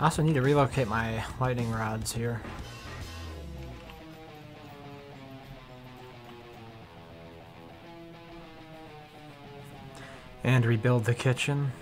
I also need to relocate my lightning rods here. And rebuild the kitchen.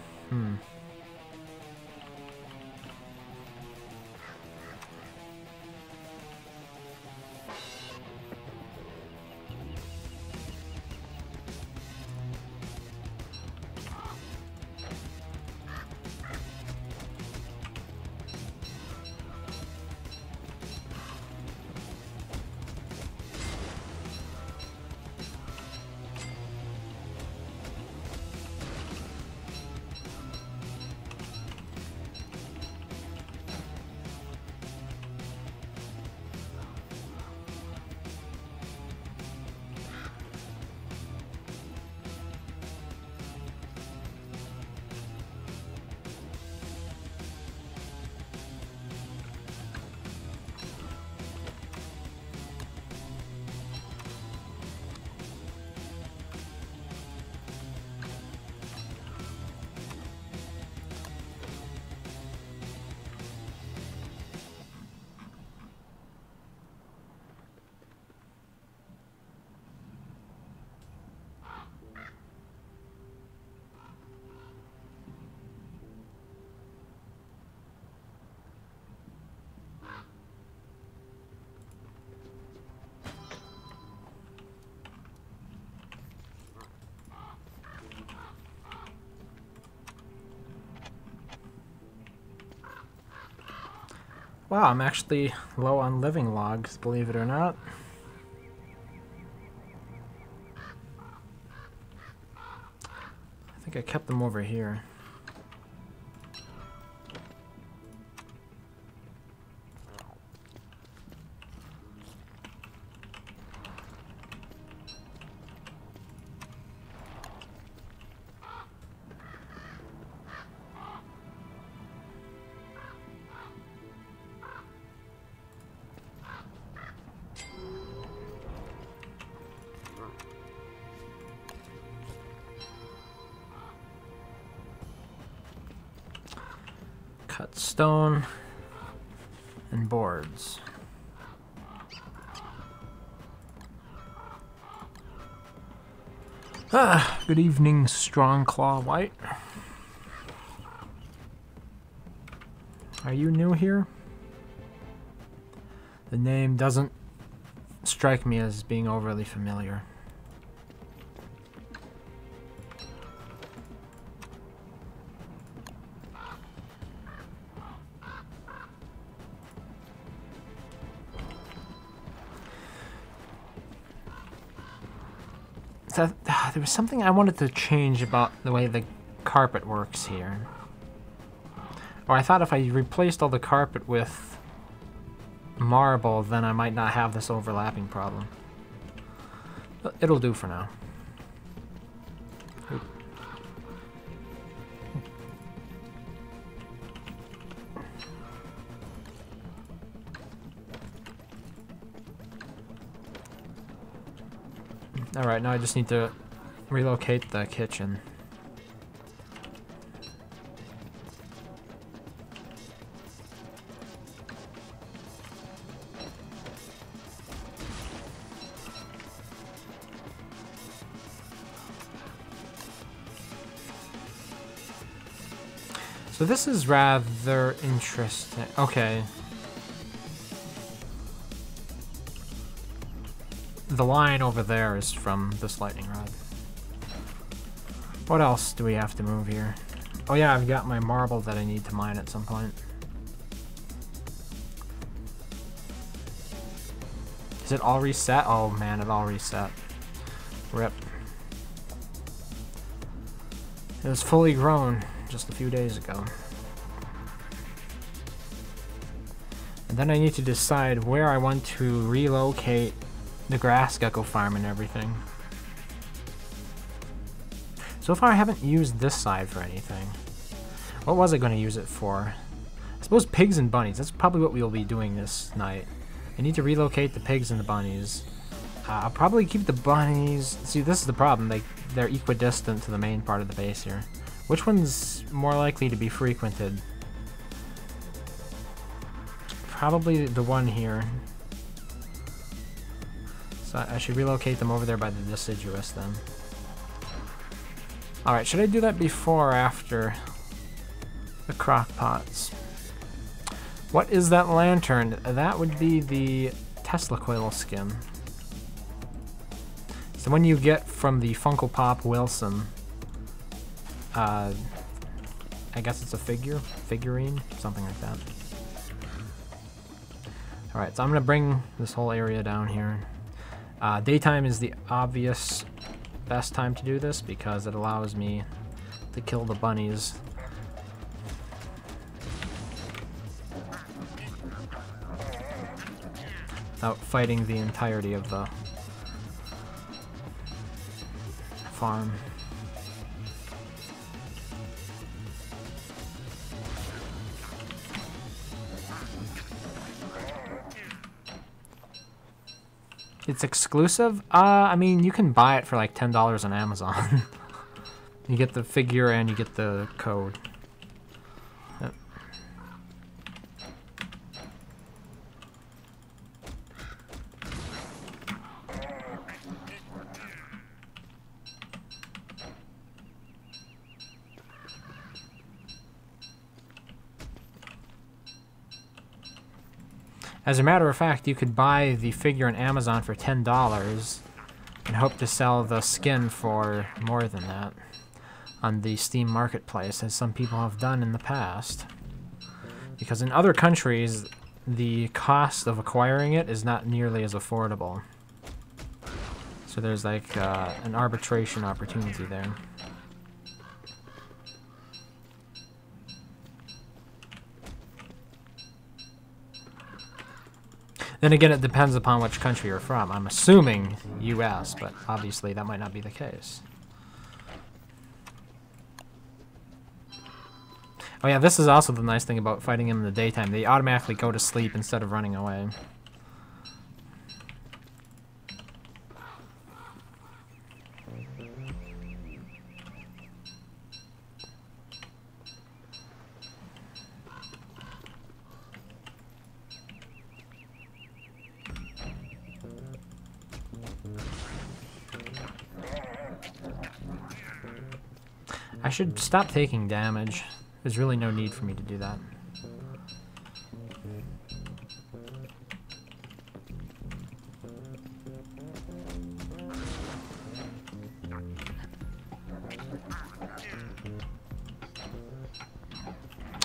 Wow, I'm actually low on living logs, believe it or not. I think I kept them over here. Cut stone and boards. Good evening, Strongclaw White. Are you new here? The name doesn't strike me as being overly familiar. There was something I wanted to change about the way the carpet works here. Or I thought if I replaced all the carpet with marble, then I might not have this overlapping problem. But it'll do for now. Oop. Alright, now I just need to relocate the kitchen. So this is rather interesting. Okay. The line over there is from this lightning rod. What else do we have to move here? Oh yeah, I've got my marble that I need to mine at some point. Is it all reset? Oh man, it all reset. RIP. It was fully grown just a few days ago. And then I need to decide where I want to relocate the grass gecko farm and everything. So far I haven't used this side for anything. What was I going to use it for? I suppose pigs and bunnies. That's probably what we'll be doing this night. I need to relocate the pigs and the bunnies. I'll probably keep the bunnies. See, this is the problem. They're equidistant to the main part of the base here. Which one's more likely to be frequented? probably the one here. So I should relocate them over there by the deciduous then. Alright, should I do that before or after the crock pots? What is that lantern? That would be the Tesla coil skin. So when you get from the Funko Pop Wilson, I guess it's a figurine, something like that. Alright, so I'm gonna bring this whole area down here. Daytime is the obvious best time to do this because it allows me to kill the bunnies. Without fighting the entirety of the farm. It's exclusive? I mean, you can buy it for like $10 on Amazon. You get the figure and you get the code. Yep. As a matter of fact, you could buy the figure on Amazon for $10 and hope to sell the skin for more than that on the Steam Marketplace, as some people have done in the past. Because in other countries, the cost of acquiring it is not nearly as affordable. So there's like an arbitration opportunity there. Then again, it depends upon which country you're from. I'm assuming US, but obviously that might not be the case. Oh yeah, this is also the nice thing about fighting them in the daytime. They automatically go to sleep instead of running away. I should stop taking damage. There's really no need for me to do that.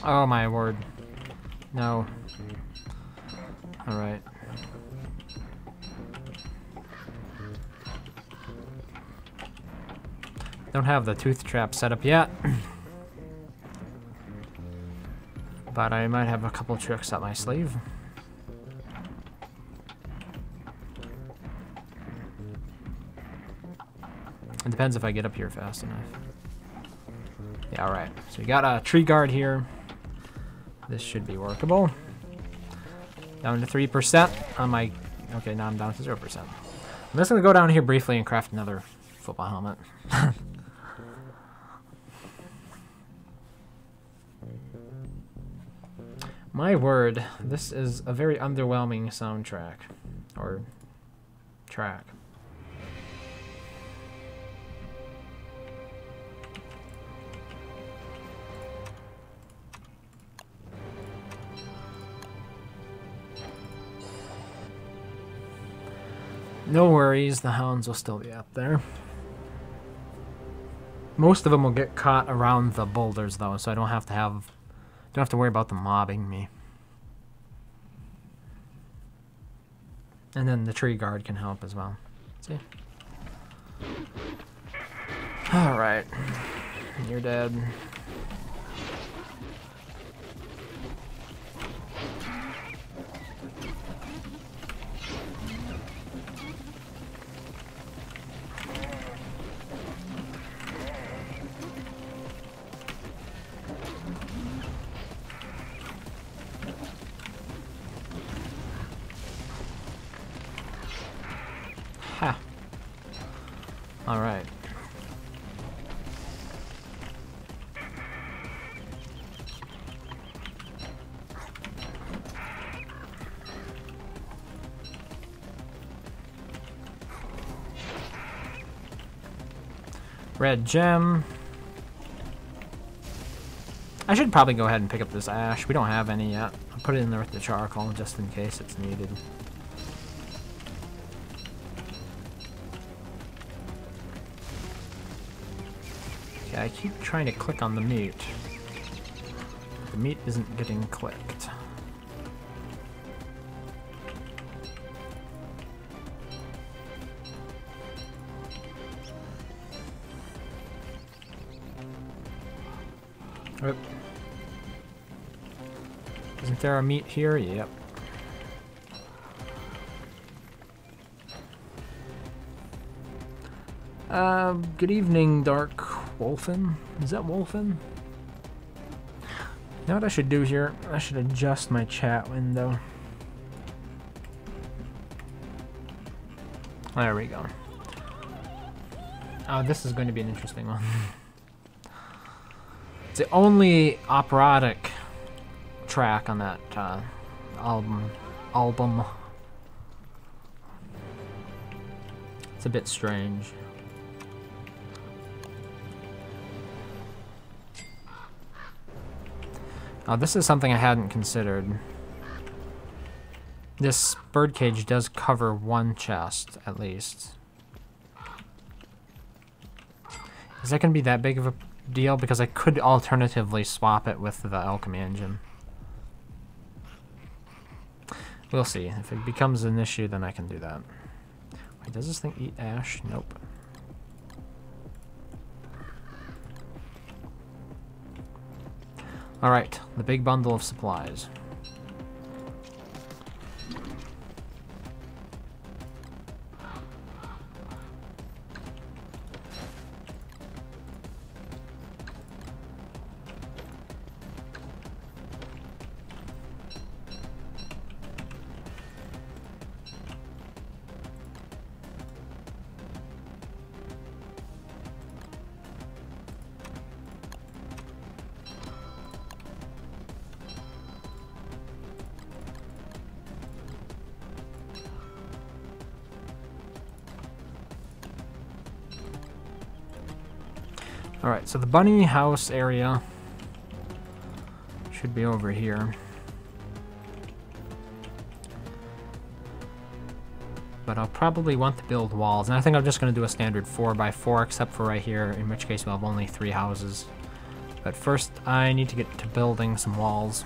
Oh my word. No. Alright. Don't have the tooth trap set up yet. But I might have a couple tricks up my sleeve. It depends if I get up here fast enough. Yeah, alright. So we got a tree guard here. This should be workable. Down to 3% on my... Okay, now I'm down to 0%. I'm just going to go down here briefly and craft another football helmet. My word, this is a very underwhelming soundtrack. Or... track. No worries, the hounds will still be up there. Most of them will get caught around the boulders though, so I don't have to worry about them mobbing me. And then the tree guard can help as well. See? Alright. You're dead. Ha. All right. Red gem. I should probably go ahead and pick up this ash. We don't have any yet. I'll put it in there with the charcoal just in case it's needed. Okay, I keep trying to click on the meat. The meat isn't getting clicked. Oop. Isn't there a meat here? Yep. Good evening, Dark Wolfen. Is that Wolfen? You know what I should do here? I should adjust my chat window. There we go. Oh, this is going to be an interesting one. It's the only operatic track on that album. It's a bit strange. Oh, this is something I hadn't considered. This birdcage does cover one chest, at least. Is that going to be that big of a deal? Because I could alternatively swap it with the alchemy engine. We'll see. If it becomes an issue, then I can do that. Wait, does this thing eat ash? Nope. Alright, the big bundle of supplies. Alright, so the bunny house area should be over here. But I'll probably want to build walls, and I think I'm just going to do a standard 4x4, except for right here, in which case we'll have only 3 houses. But first, I need to get to building some walls.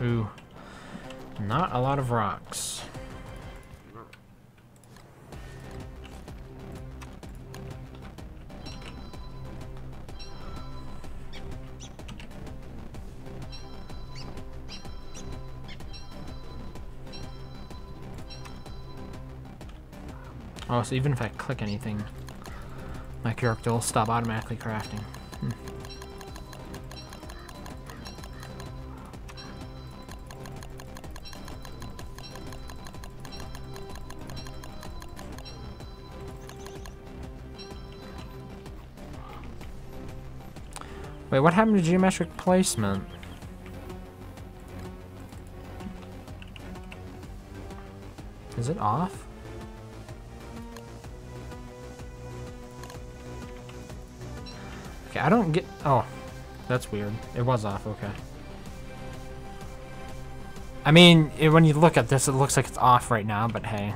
Ooh, not a lot of rocks. Oh, so even if I click anything, my character will stop automatically crafting. Wait, what happened to geometric placement? Is it off? Okay, I don't get... Oh, that's weird. It was off, okay. I mean, when you look at this, it looks like it's off right now, but hey.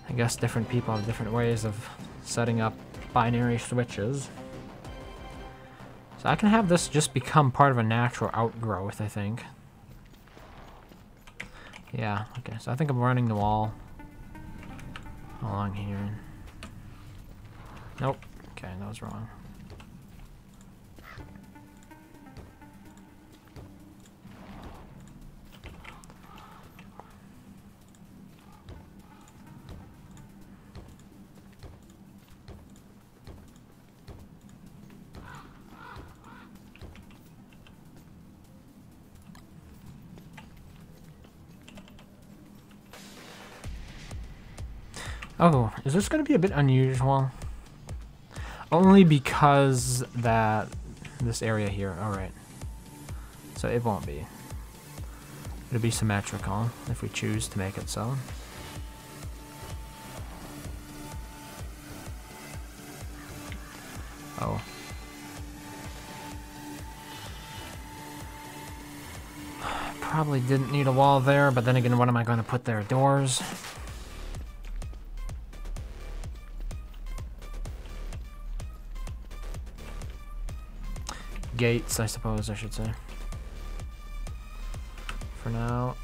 I guess different people have different ways of setting up binary switches. So I can have this just become part of a natural outgrowth, I think. Yeah, okay, so I think I'm running the wall along here. Nope. Okay, that was wrong. Oh, is this going to be a bit unusual? Only because that... this area here, alright. So it won't be. It'll be symmetrical if we choose to make it so. Oh. Probably didn't need a wall there, but then again, what am I going to put there? Doors? Gates, I suppose I should say. For now.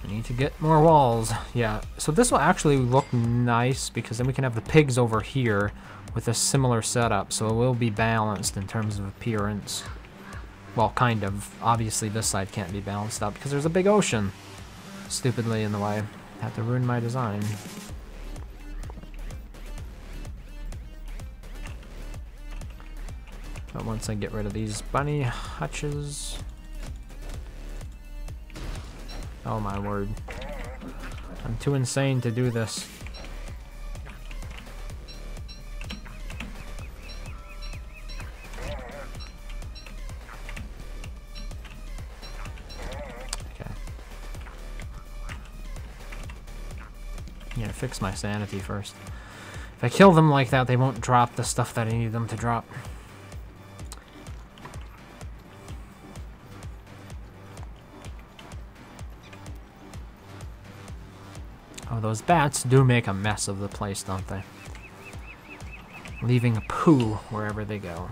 I need to get more walls. Yeah, so this will actually look nice because then we can have the pigs over here with a similar setup, so it will be balanced in terms of appearance. Well, kind of. Obviously, this side can't be balanced out because there's a big ocean stupidly in the way. Had to ruin my design. But once I get rid of these bunny hutches... Oh my word. I'm too insane to do this. Yeah, fix my sanity first. If I kill them like that, they won't drop the stuff that I need them to drop. Oh, those bats do make a mess of the place, don't they? Leaving a poo wherever they go.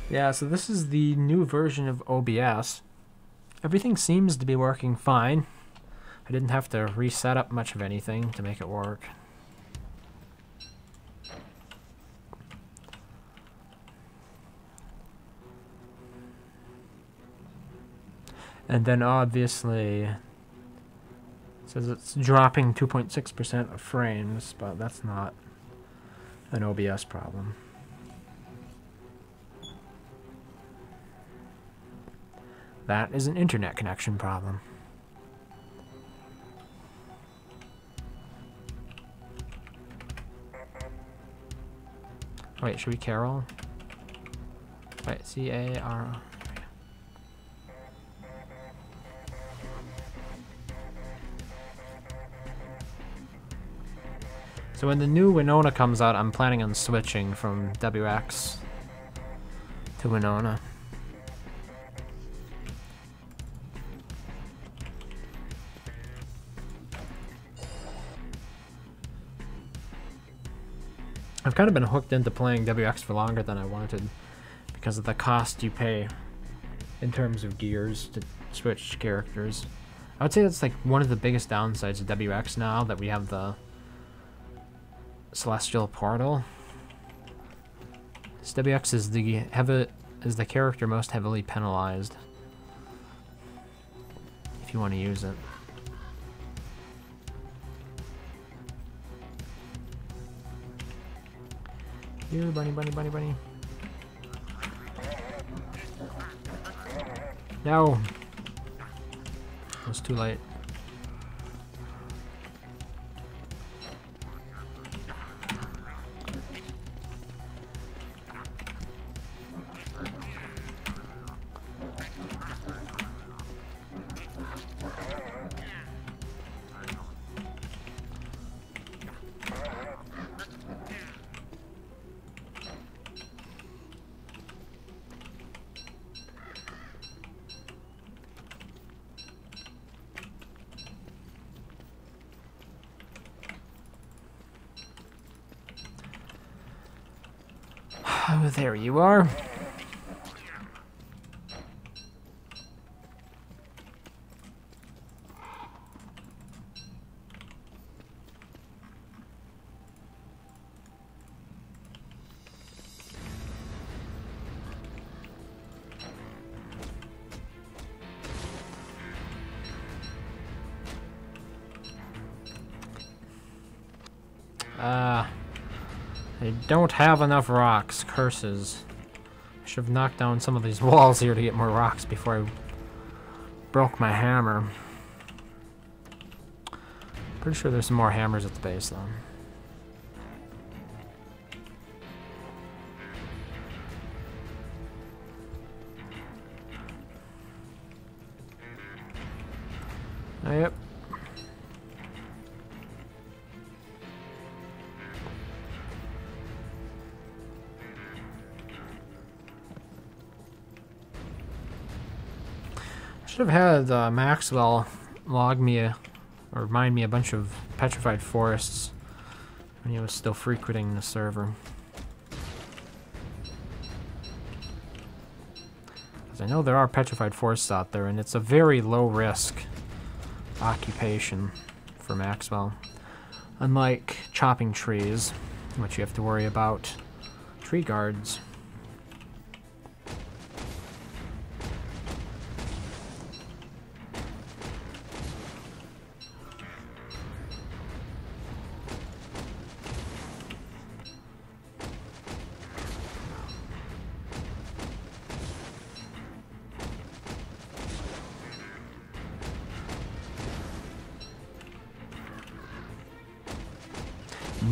Yeah, so this is the new version of OBS. Everything seems to be working fine. I didn't have to reset up much of anything to make it work. And then obviously, it says it's dropping 2.6% of frames, but that's not an OBS problem. That is an internet connection problem. Wait, should we carol? Wait, C-A-R... So when the new Winona comes out, I'm planning on switching from WX to Winona. I've kind of been hooked into playing WX for longer than I wanted because of the cost you pay in terms of gears to switch characters. I would say that's like one of the biggest downsides of WX now that we have the Celestial Portal. This WX is the character most heavily penalized if you want to use it. Here, bunny, bunny, bunny, bunny. No! It was too late. Oh, there you are. I don't have enough rocks. Curses. I should have knocked down some of these walls here to get more rocks before I broke my hammer. Pretty sure there's some more hammers at the base, though. Yep. Should have had Maxwell log me or remind me a bunch of petrified forests when he was still frequenting the server. Because I know there are petrified forests out there, and it's a very low risk occupation for Maxwell. Unlike chopping trees, which you have to worry about tree guards.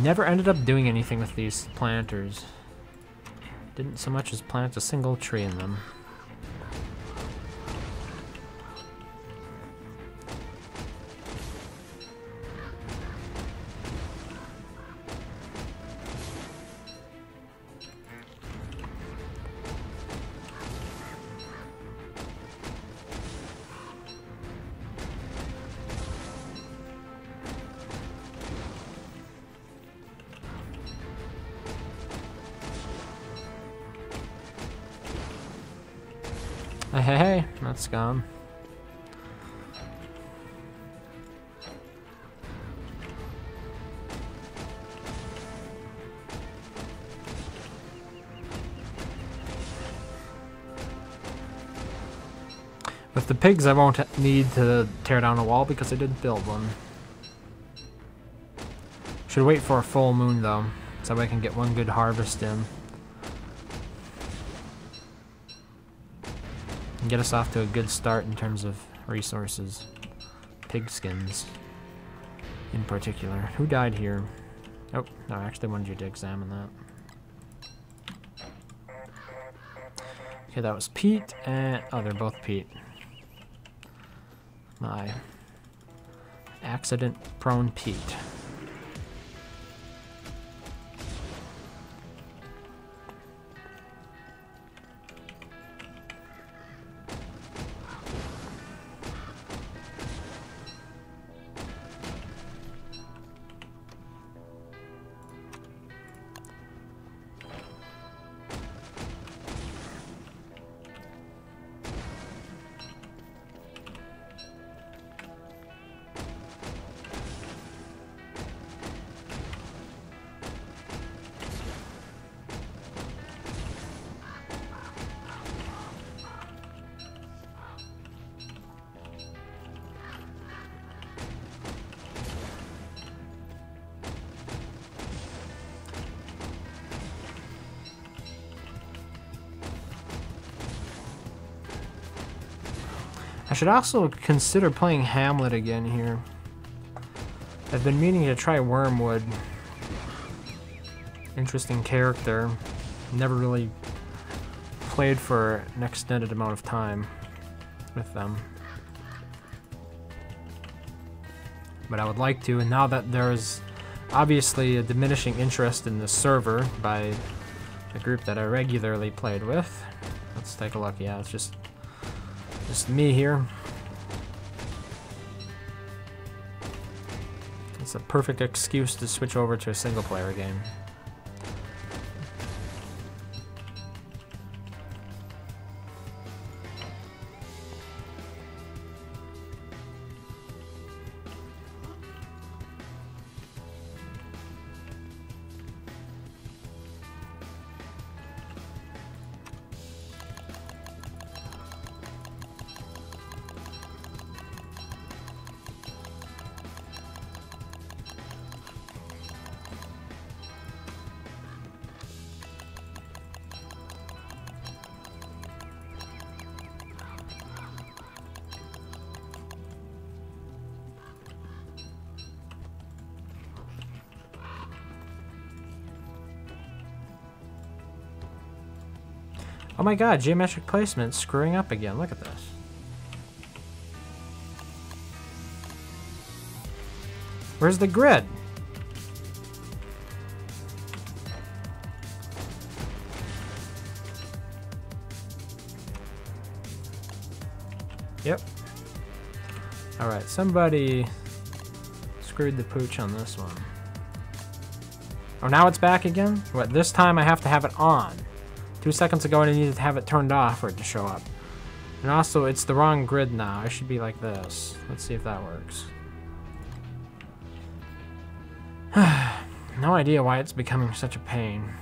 Never ended up doing anything with these planters. Didn't so much as plant a single tree in them. Hey, that's gone. With the pigs, I won't need to tear down a wall because I didn't build one. Should wait for a full moon though, so I can get one good harvest in. And get us off to a good start in terms of resources. Pig skins, in particular. Who died here? Oh, no, I actually wanted you to examine that. Okay, that was Pete, and... oh, they're both Pete. My accident-prone Pete. I should also consider playing Hamlet again here. I've been meaning to try Wormwood. Interesting character. Never really played for an extended amount of time with them. But I would like to, and now that there's obviously a diminishing interest in the server by a group that I regularly played with. Let's take a look. Yeah, it's just me here. It's a perfect excuse to switch over to a single player game. Oh my god, geometric placement screwing up again. Look at this. Where's the grid? Yep. Alright, somebody screwed the pooch on this one. Oh, now it's back again? What, this time I have to have it on. 2 seconds ago I needed to have it turned off for it to show up. And also, it's the wrong grid now. I should be like this. Let's see if that works. No idea why it's becoming such a pain.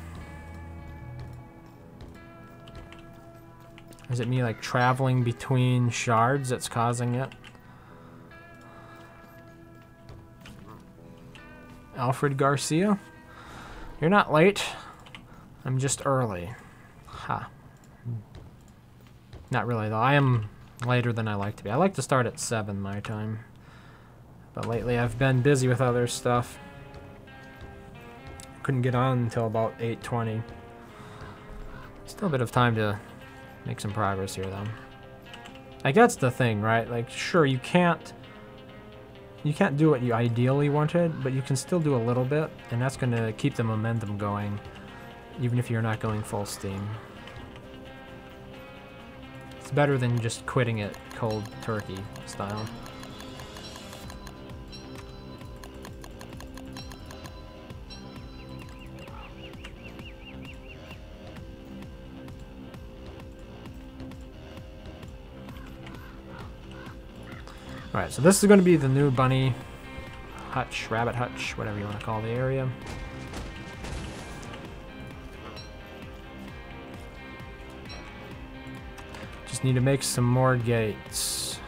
Is it me, like, traveling between shards that's causing it? Alfred Garcia? You're not late. I'm just early. Ha. Not really, though. I am later than I like to be. I like to start at 7 my time. But lately I've been busy with other stuff. Couldn't get on until about 8:20. Still a bit of time to make some progress here, though. Like, that's the thing, right? Like, sure, you can't do what you ideally wanted, but you can still do a little bit, and that's going to keep the momentum going, even if you're not going full steam. It's better than just quitting it cold turkey style. Alright, so this is going to be the new bunny hutch, rabbit hutch, whatever you want to call the area. Just need to make some more gates.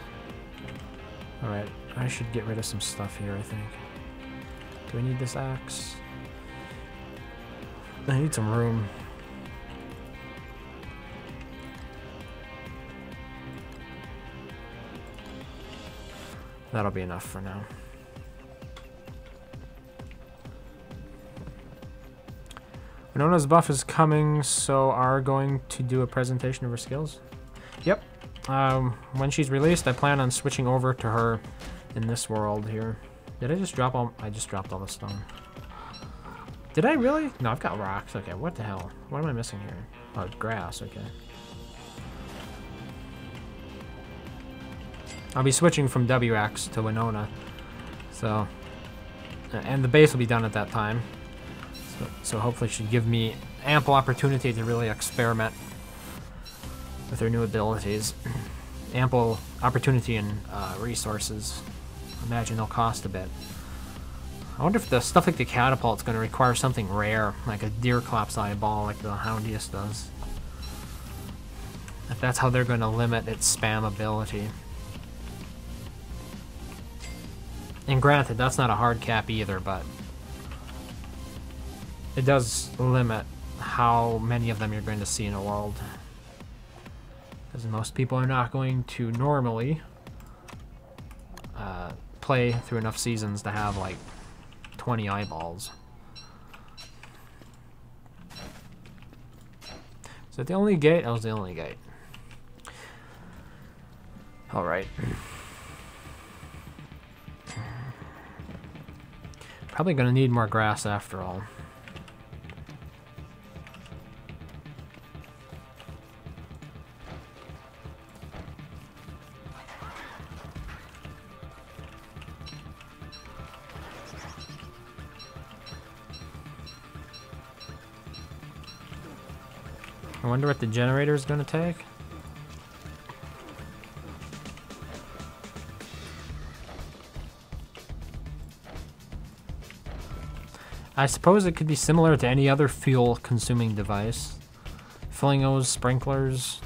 Alright, I should get rid of some stuff here, I think. Do I need this axe? I need some room. That'll be enough for now. Winona's buff is coming, so are going to do a presentation of her skills. Yep. When she's released, I plan on switching over to her in this world here. Did I just drop all... I just dropped all the stone. Did I really? No, I've got rocks. Okay, what the hell? What am I missing here? Oh, grass, okay. I'll be switching from WX to Winona, so, and the base will be done at that time, so hopefully it should give me ample opportunity to really experiment with her new abilities. Ample opportunity and resources. I imagine they'll cost a bit. I wonder if the stuff like the catapult's going to require something rare, like a Deerclops eyeball like the Houndius does. If that's how they're going to limit its spam ability. And granted, that's not a hard cap either, but it does limit how many of them you're going to see in a world. Because most people are not going to normally play through enough seasons to have like 20 eyeballs. Is that the only gate? That was the only gate. Alright. Probably gonna need more grass after all. I wonder what the generator is gonna take. I suppose it could be similar to any other fuel-consuming device. Flingos, sprinklers.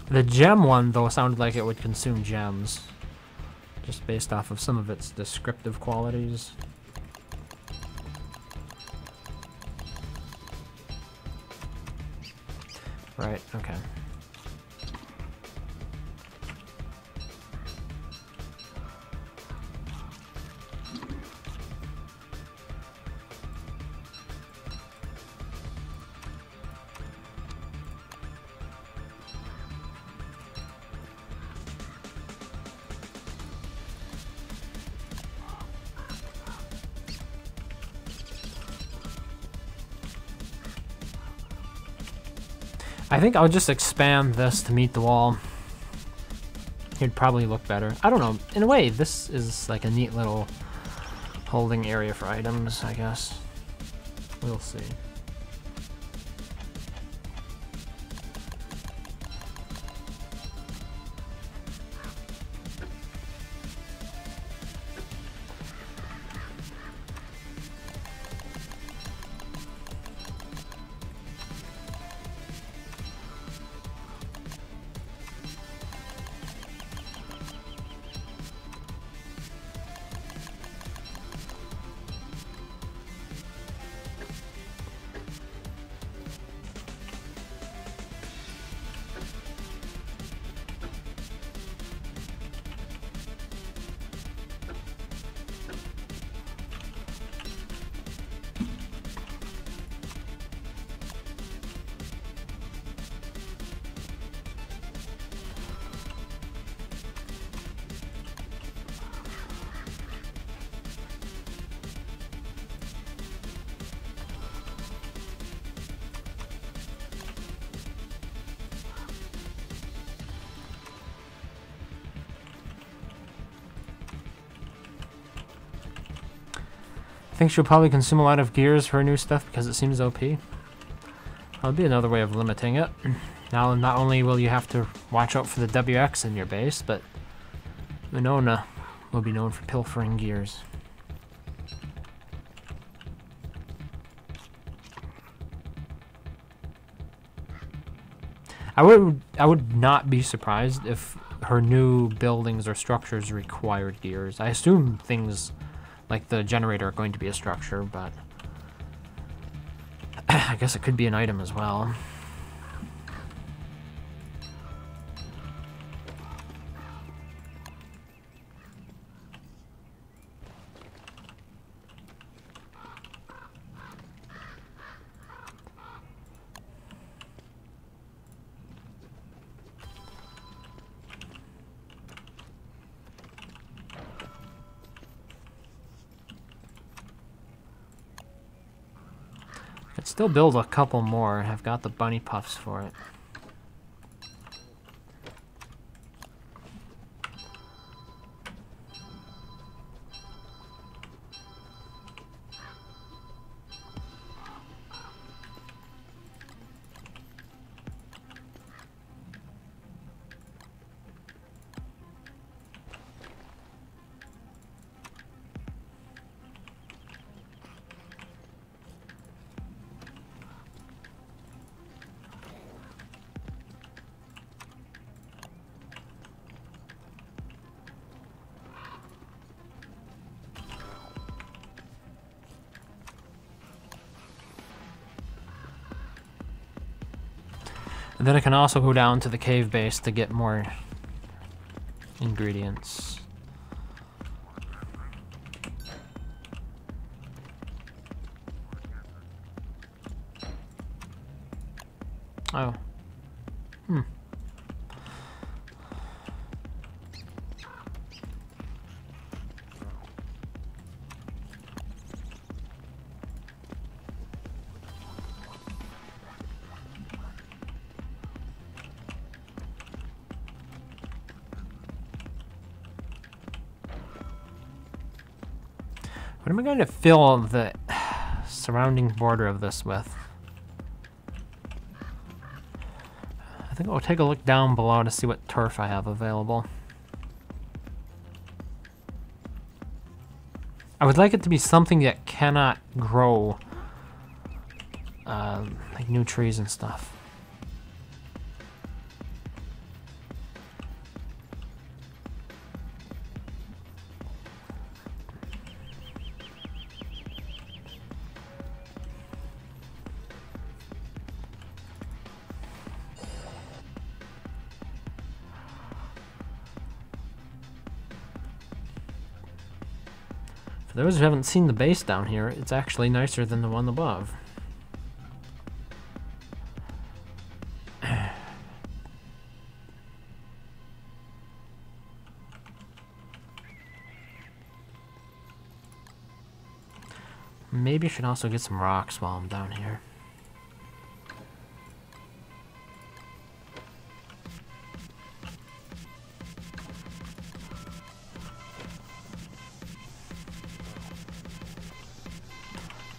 The gem one, though, sounded like it would consume gems. Just based off of some of its descriptive qualities. Right, okay. I think I'll just expand this to meet the wall. It'd probably look better. I don't know. In a way, this is like a neat little holding area for items, I guess. We'll see. I think she'll probably consume a lot of gears for her new stuff because it seems OP. That'll be another way of limiting it. Now, not only will you have to watch out for the WX in your base, but Winona will be known for pilfering gears. I would not be surprised if her new buildings or structures required gears. I assume things like the generator are going to be a structure, but I guess it could be an item as well. I'd still build a couple more. I've got the bunny puffs for it. And then I can also go down to the cave base to get more ingredients. Oh. Hmm. What am I going to fill the surrounding border of this with? I think I'll take a look down below to see what turf I have available. I would like it to be something that cannot grow like new trees and stuff. For those who haven't seen the base down here, it's actually nicer than the one above. Maybe I should also get some rocks while I'm down here.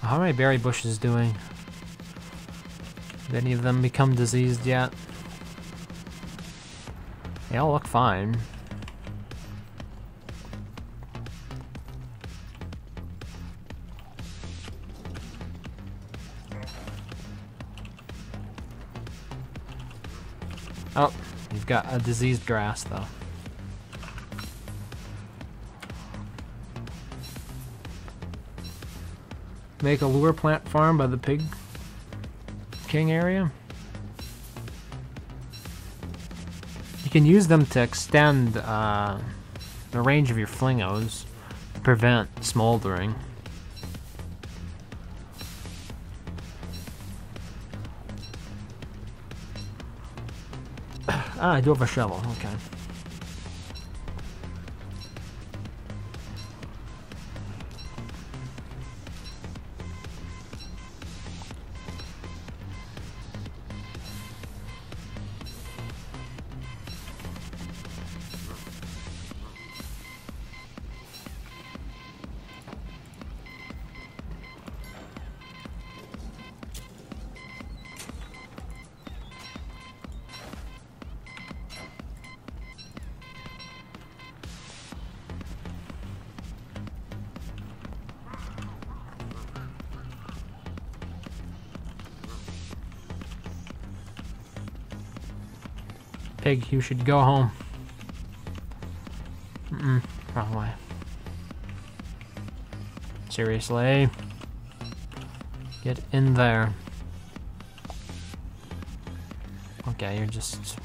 How are my berry bushes doing? Did any of them become diseased yet? They all look fine. Oh, you've got a diseased grass though. Make a lure plant farm by the Pig King area. You can use them to extend the range of your flingos to prevent smoldering. Ah, I do have a shovel, okay. Pig, you should go home. Wrong way. Seriously. Get in there. Okay, you're just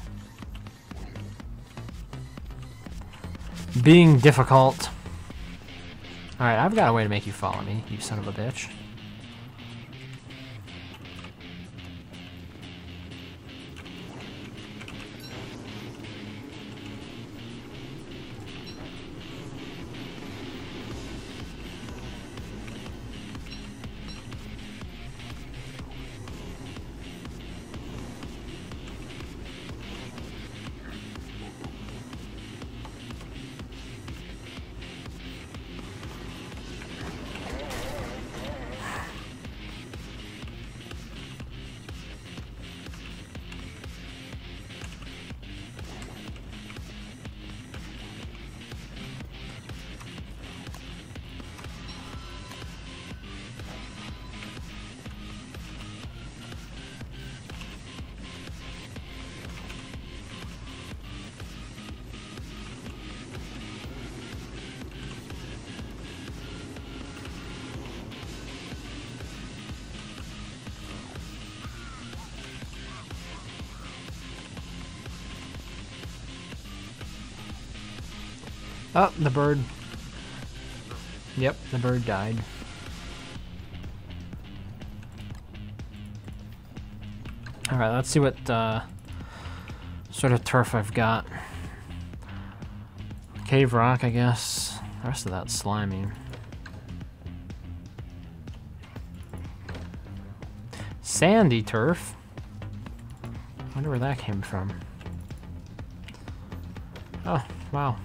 being difficult. Alright, I've got a way to make you follow me, you son of a bitch. Oh, the bird. Yep, the bird died. Alright, let's see what sort of turf I've got. Cave rock, I guess. The rest of that's slimy. Sandy turf? I wonder where that came from. Oh, wow.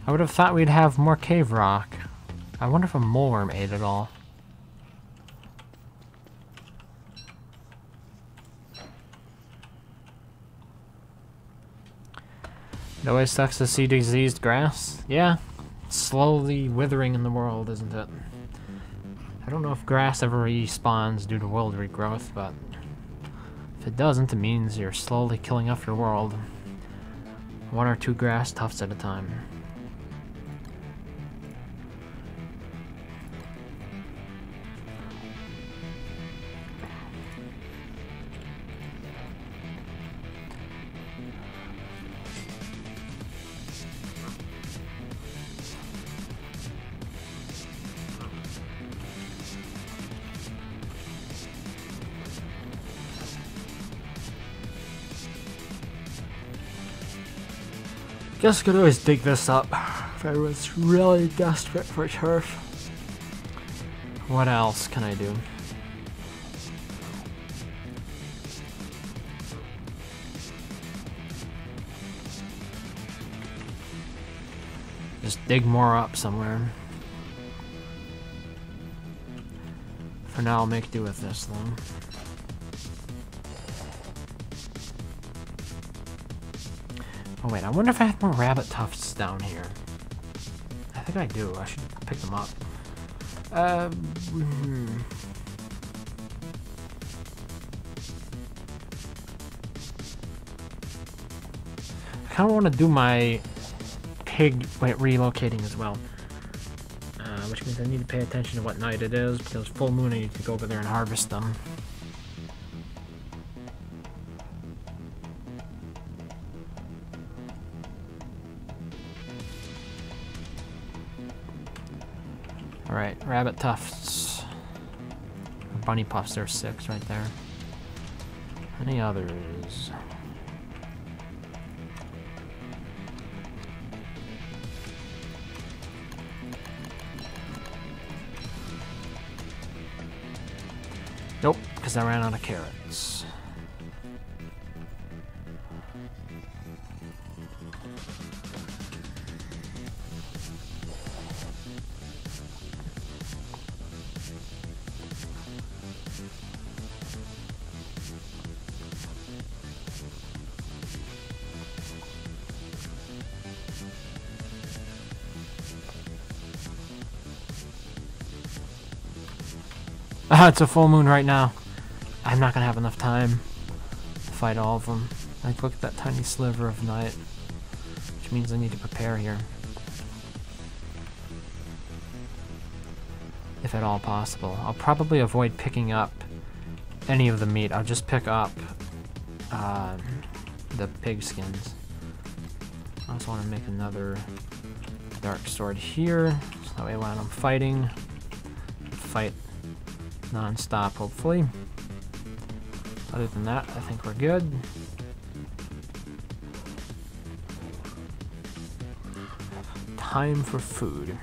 I would have thought we'd have more cave rock. I wonder if a moleworm ate it all. It always sucks to see diseased grass. Yeah, it's slowly withering in the world, isn't it? I don't know if grass ever respawns due to world regrowth, but if it doesn't, it means you're slowly killing off your world. 1 or 2 grass tufts at a time. Guess I could always dig this up if I was really desperate for turf. What else can I do? Just dig more up somewhere. For now, I'll make do with this then. Oh wait, I wonder if I have more rabbit tufts down here. I think I do. I should pick them up. I kind of want to do my pig relocating as well. Which means I need to pay attention to what night it is, because full moon I need to go over there and harvest them. Alright, rabbit tufts. Bunny puffs, there's 6 right there. Any others? Nope, because I ran out of carrots. It's a full moon right now. I'm not gonna have enough time to fight all of them. Like, look at that tiny sliver of night, which means I need to prepare here, if at all possible. I'll probably avoid picking up any of the meat. I'll just pick up the pig skins. I also want to make another dark sword here, so that way when I'm fighting, fight non-stop, hopefully. Other than that, I think we're good. Time for food.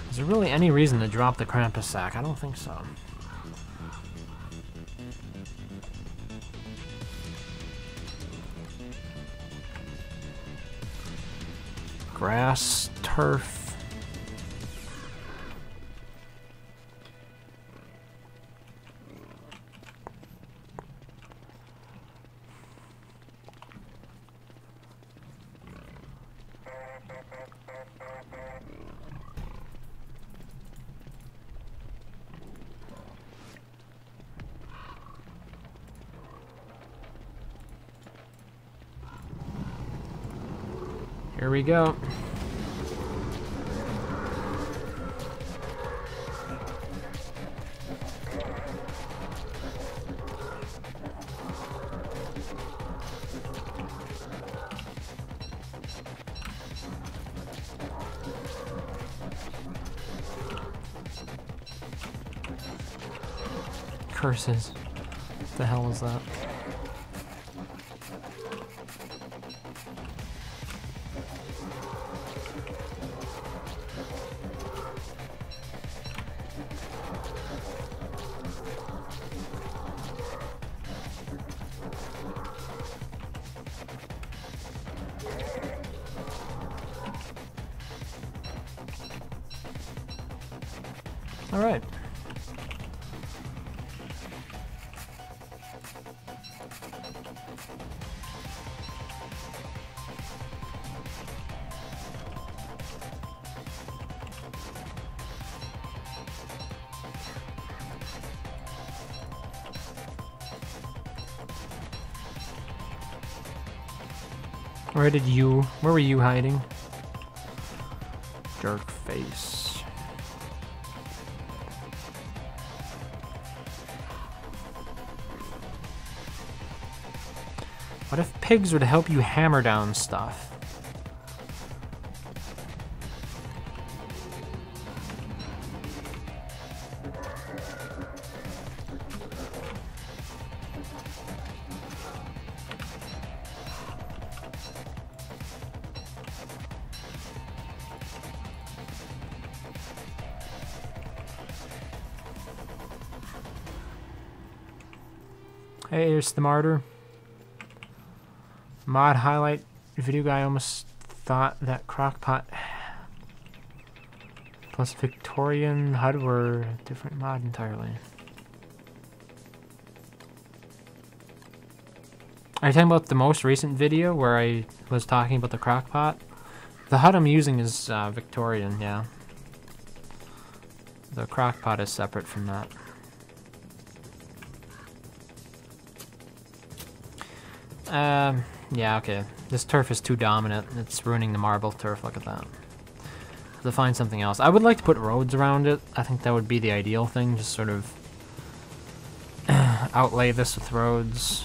Is there really any reason to drop the Krampus sack? I don't think so. Grass, turf. Here we go. Curses. What the hell was that? All right. Where were you hiding? Jerk face. What if pigs would help you hammer down stuff? Hey, here's the Martyr. Mod highlight video guy almost thought that Crockpot plus Victorian HUD were a different mod entirely. Are you talking about the most recent video where I was talking about the Crockpot? The HUD I'm using is Victorian, yeah. The Crockpot is separate from that. Yeah, okay. This turf is too dominant. It's ruining the marble turf. Look at that. Have to find something else. I would like to put roads around it. I think that would be the ideal thing. Just sort of outlay this with roads.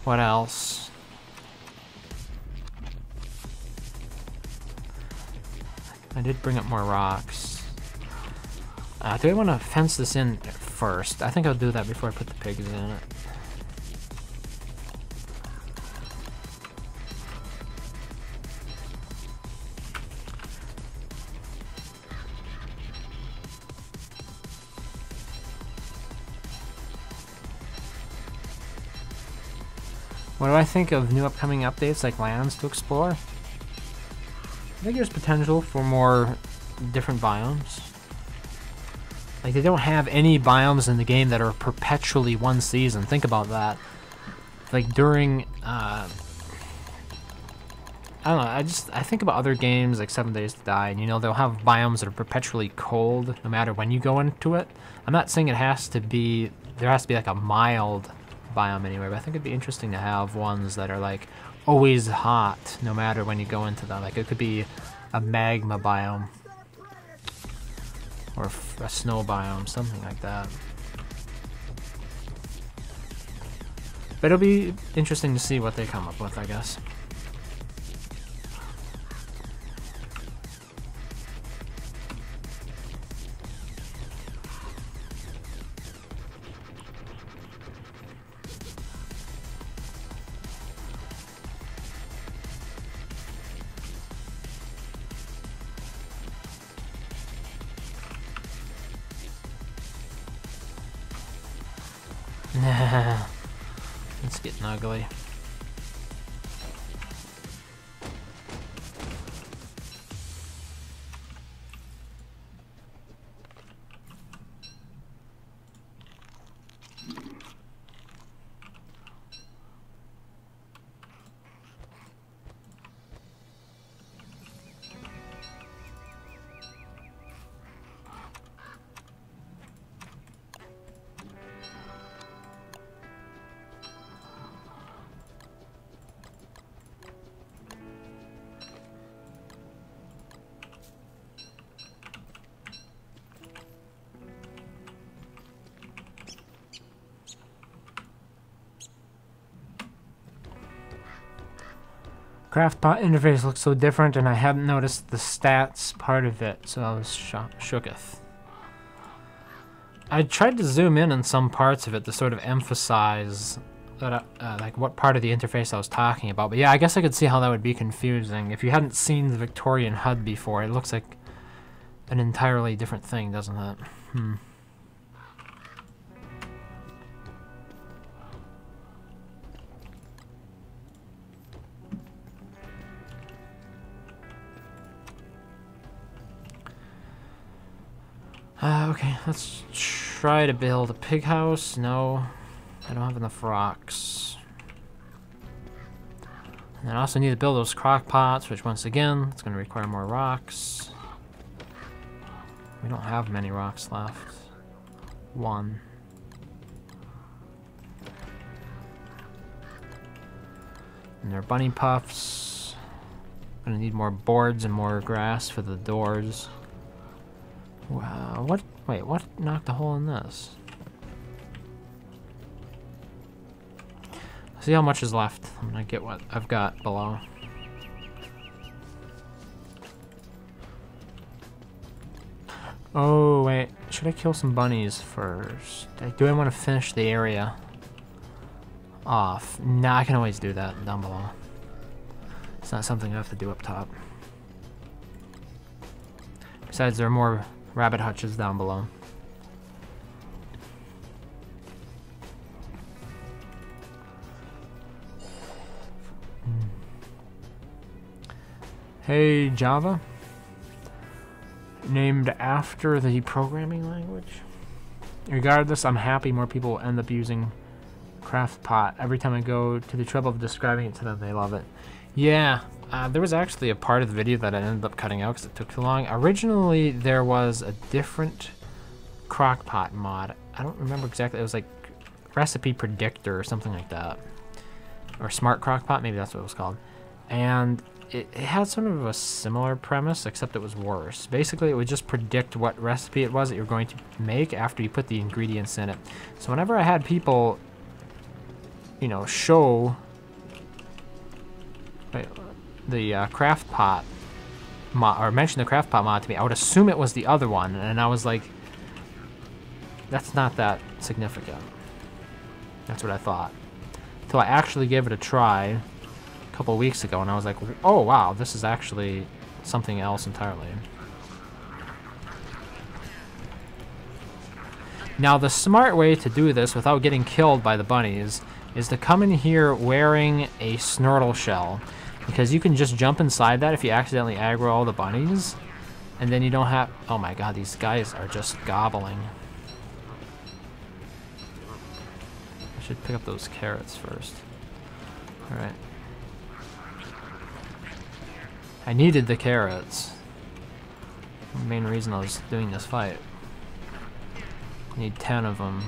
What else? I did bring up more rocks. Do I want to fence this in first? I think I'll do that before I put the pigs in it. What do I think of new upcoming updates like lands to explore? I think there's potential for more different biomes. Like, they don't have any biomes in the game that are perpetually one season. Think about that. Like, during, I don't know, I think about other games like 7 Days to Die, and you know, they'll have biomes that are perpetually cold no matter when you go into it. I'm not saying it has to be, there has to be like a mild biome anyway, but I think it'd be interesting to have ones that are like always hot no matter when you go into them. Like, it could be a magma biome. Or a snow biome, something like that. But it'll be interesting to see what they come up with, I guess. It's getting ugly. Craftbot interface looks so different, and I hadn't noticed the stats part of it, so I was shooketh. I tried to zoom in on some parts of it to sort of emphasize that, like what part of the interface I was talking about. But yeah, I guess I could see how that would be confusing. If you hadn't seen the Victorian HUD before, it looks like an entirely different thing, doesn't it? Okay, let's try to build a pig house. No, I don't have enough rocks. And I also need to build those crock pots, which once again, it's going to require more rocks. We don't have many rocks left. One. And they're bunny puffs. Gonna need more boards and more grass for the doors. Wow, what? Wait, what knocked a hole in this? See how much is left. I'm gonna get what I've got below. Oh, wait. Should I kill some bunnies first? Do I want to finish the area off? Nah, I can always do that down below. It's not something I have to do up top. Besides, there are more rabbit hutches down below. Hey Java, named after the programming language. Regardless, I'm happy more people end up using CraftPot. Every time I go to the trouble of describing it to them, they love it. Yeah, there was actually a part of the video that I ended up cutting out because it took too long. Originally, there was a different Crockpot mod. I don't remember exactly. It was like Recipe Predictor or something like that. Or Smart Crockpot, maybe that's what it was called. And it had sort of a similar premise, except it was worse. Basically, it would just predict what recipe it was that you're going to make after you put the ingredients in it. So whenever I had people, you know, show the CraftPot mod, or mention the CraftPot mod to me, I would assume it was the other one, and I was like, that's not that significant. That's what I thought. Until I actually gave it a try couple weeks ago, and I was like, oh wow, this is actually something else entirely. Now the smart way to do this without getting killed by the bunnies is to come in here wearing a Snortle shell, because you can just jump inside that if you accidentally aggro all the bunnies, and then you don't have... Oh my god, these guys are just gobbling. I should pick up those carrots first. Alright. I needed the carrots. The main reason I was doing this fight. I need 10 of them.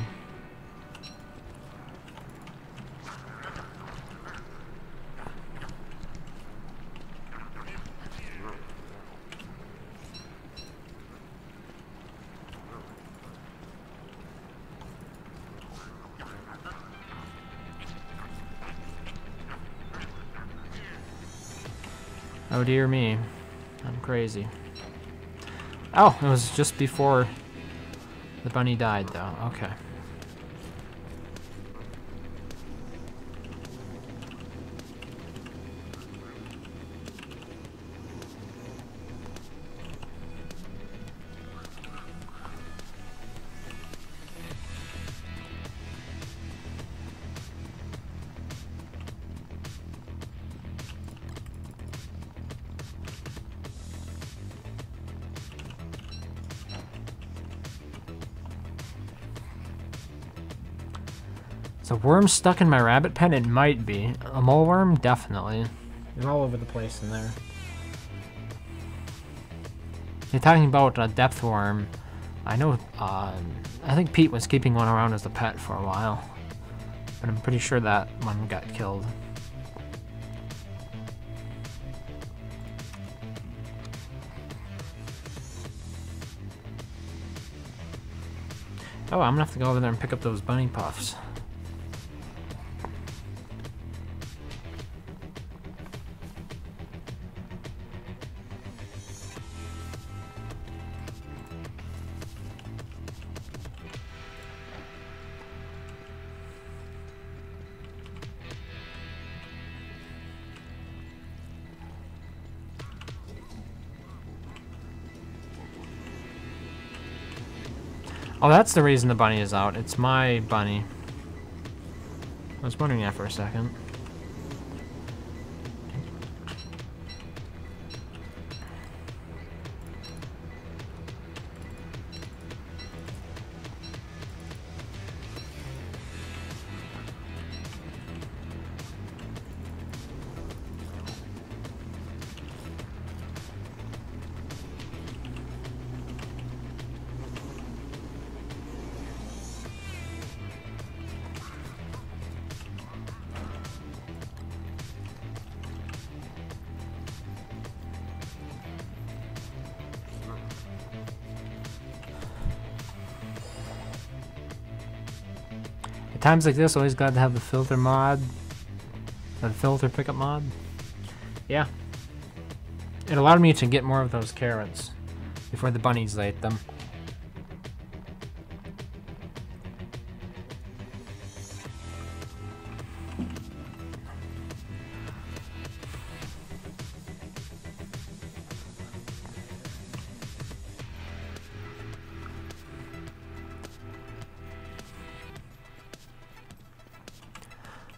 Oh dear me, I'm crazy. Oh, it was just before the bunny died though, okay. A worm stuck in my rabbit pen? It might be. A mole worm? Definitely. They're all over the place in there. You're talking about a depth worm. I know, I think Pete was keeping one around as a pet for a while. But I'm pretty sure that one got killed. Oh, I'm gonna have to go over there and pick up those bunny puffs. Oh, that's the reason the bunny is out. It's my bunny. I was wondering that for a second. Times like this, always glad to have the filter mod. The filter pickup mod. Yeah. It allowed me to get more of those carrots before the bunnies ate them.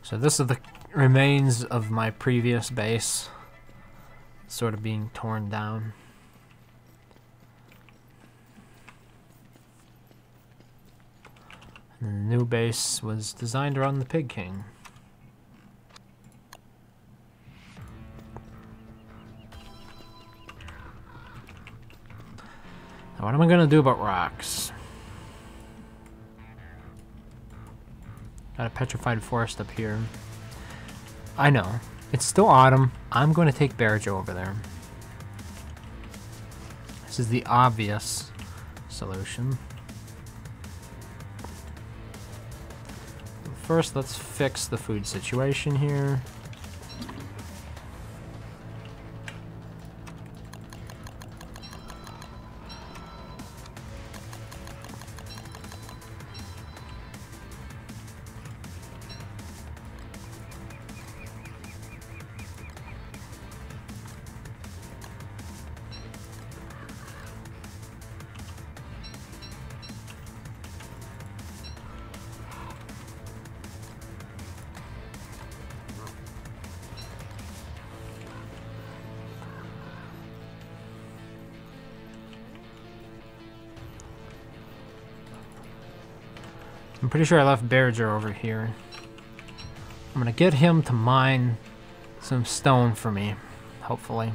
So this is the remains of my previous base, sort of being torn down. And the new base was designed around the Pig King. Now what am I gonna do about rocks? Got a petrified forest up here. I know. It's still autumn. I'm going to take Bearjo over there. This is the obvious solution. First, let's fix the food situation here. I'm pretty sure I left Bearjo over here. I'm gonna get him to mine some stone for me, hopefully.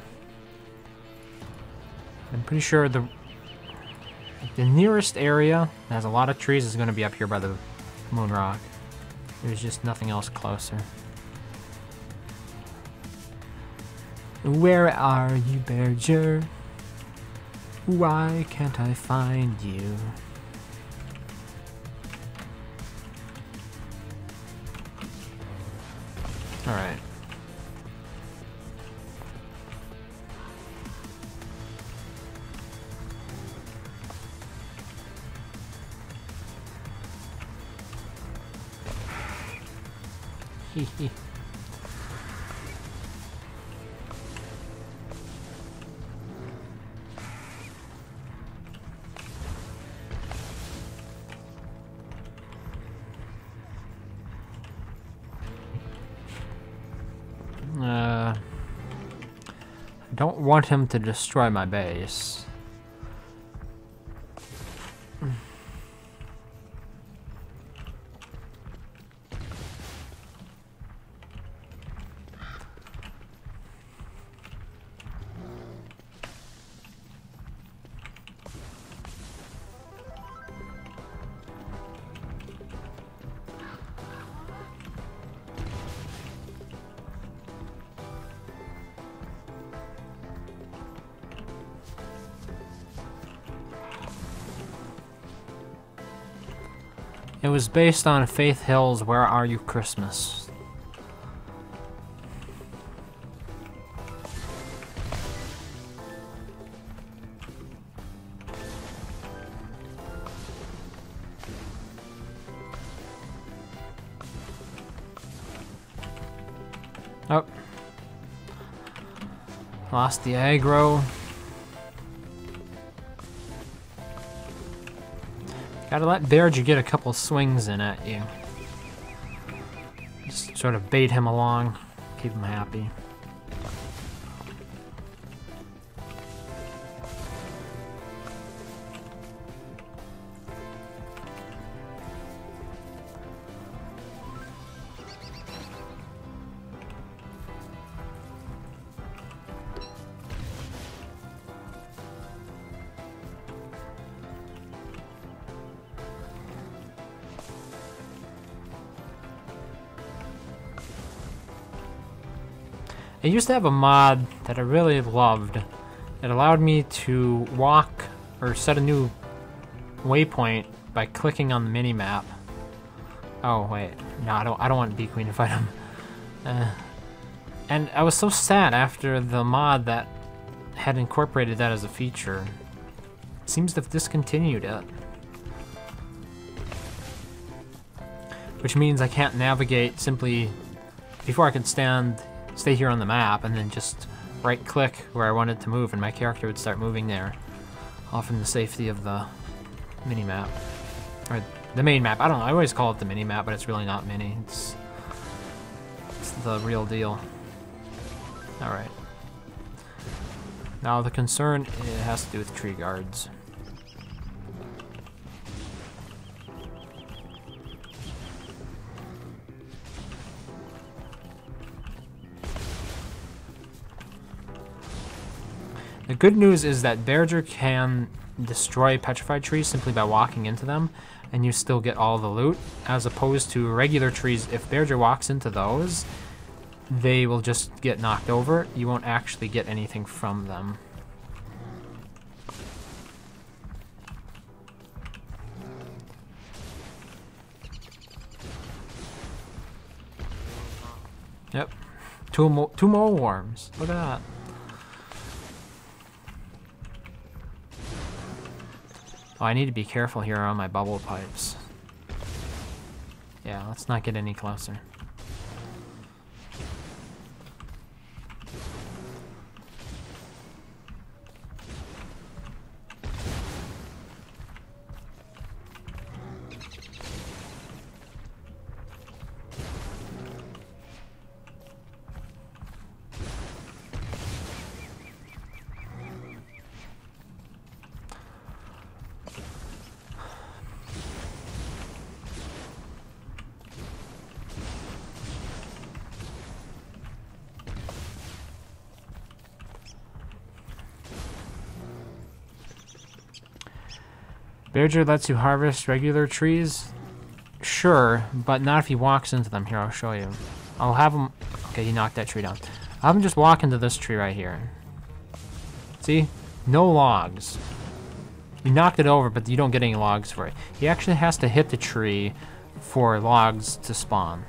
I'm pretty sure the nearest area that has a lot of trees is gonna be up here by the Moon Rock. There's just nothing else closer. Where are you, Bearjo? Why can't I find you? All right. Hee hee. I don't want him to destroy my base. It was based on Faith Hill's Where Are You Christmas? Oh. Lost the aggro. Gotta let Bearjo get a couple swings in at you. Just sort of bait him along, keep him happy. I used to have a mod that I really loved. It allowed me to walk or set a new waypoint by clicking on the mini-map. Oh wait, no, I don't want Bee Queen to fight him. And I was so sad after the mod that had incorporated that as a feature. It seems to have discontinued it. Which means I can't navigate simply before I can stay here on the map and then just right click where I wanted to move and my character would start moving there, off in the safety of the mini-map. Or the main map. I don't know, I always call it the mini-map, but it's really not mini. It's the real deal. Alright. Now the concern, it has to do with tree guards. The good news is that Bearger can destroy petrified trees simply by walking into them, and you still get all the loot, as opposed to regular trees. If Bearger walks into those, they will just get knocked over. You won't actually get anything from them. Yep. Two more worms. Look at that. Oh, I need to be careful here on my bubble pipes. Yeah, let's not get any closer. Bearger lets you harvest regular trees? Sure, but not if he walks into them. Here, I'll show you. I'll have him... Okay, he knocked that tree down. I'll have him just walk into this tree right here. See? No logs. You knocked it over, but you don't get any logs for it. He actually has to hit the tree for logs to spawn.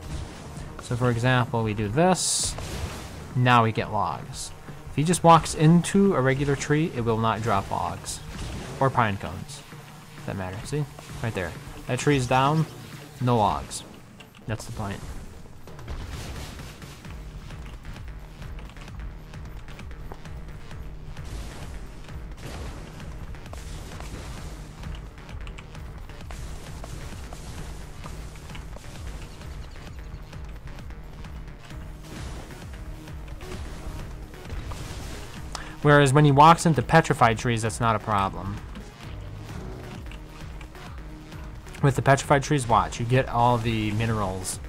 So, for example, we do this. Now we get logs. If he just walks into a regular tree, it will not drop logs. Or pine cones. That matter. See? Right there. That tree's down, no logs. That's the point. Whereas when he walks into petrified trees, that's not a problem. With the petrified trees, watch, you get all the minerals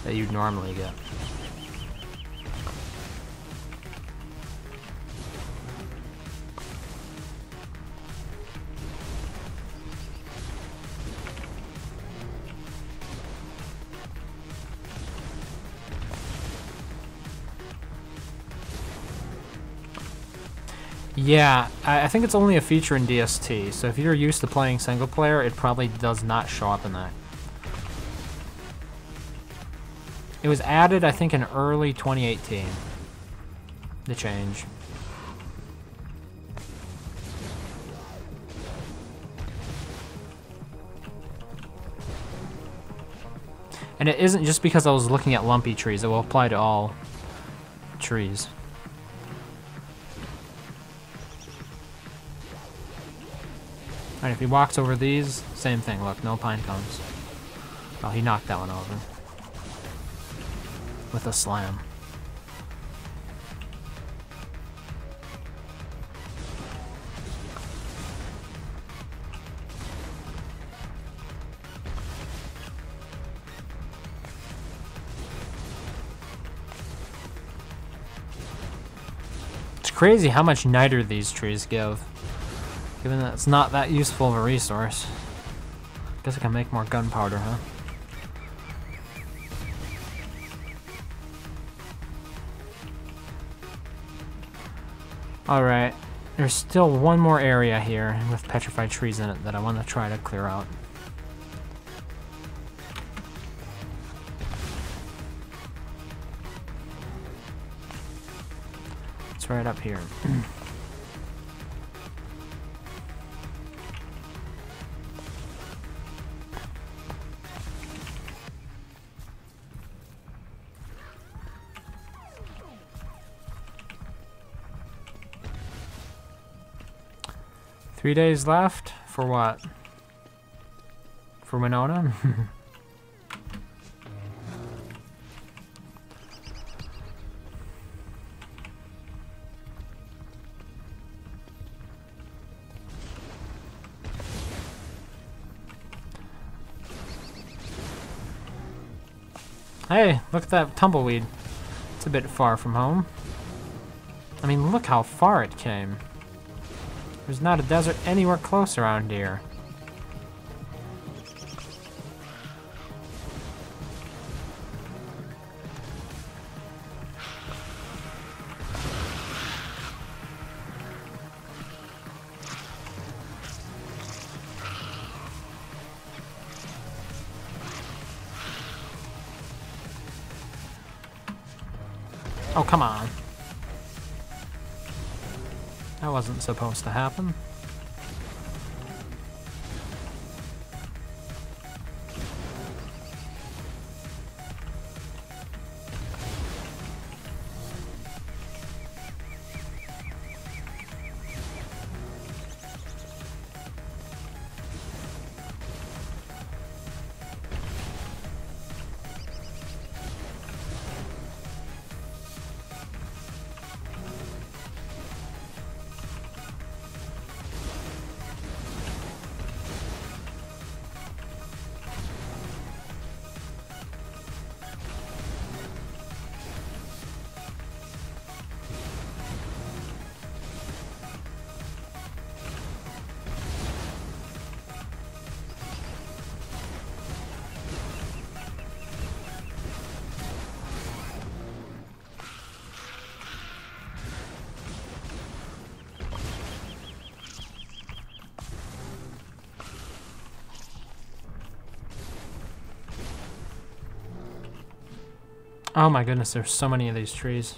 that you'd normally get. Yeah, I think it's only a feature in DST, so if you're used to playing single player, it probably does not show up in that. It was added, I think, in early 2018. The change. And it isn't just because I was looking at lumpy trees, it will apply to all trees. Alright, if he walks over these, same thing. Look, no pine cones. Oh, he knocked that one over. With a slam. It's crazy how much niter these trees give. Given that it's not that useful of a resource. Guess I can make more gunpowder, huh? Alright, there's still one more area here with petrified trees in it that I want to try to clear out. It's right up here. 3 days left? For what? For Winona? Hey, look at that tumbleweed. It's a bit far from home. I mean, look how far it came. There's not a desert anywhere close around here. Oh, come on. That wasn't supposed to happen. Oh my goodness, there's so many of these trees.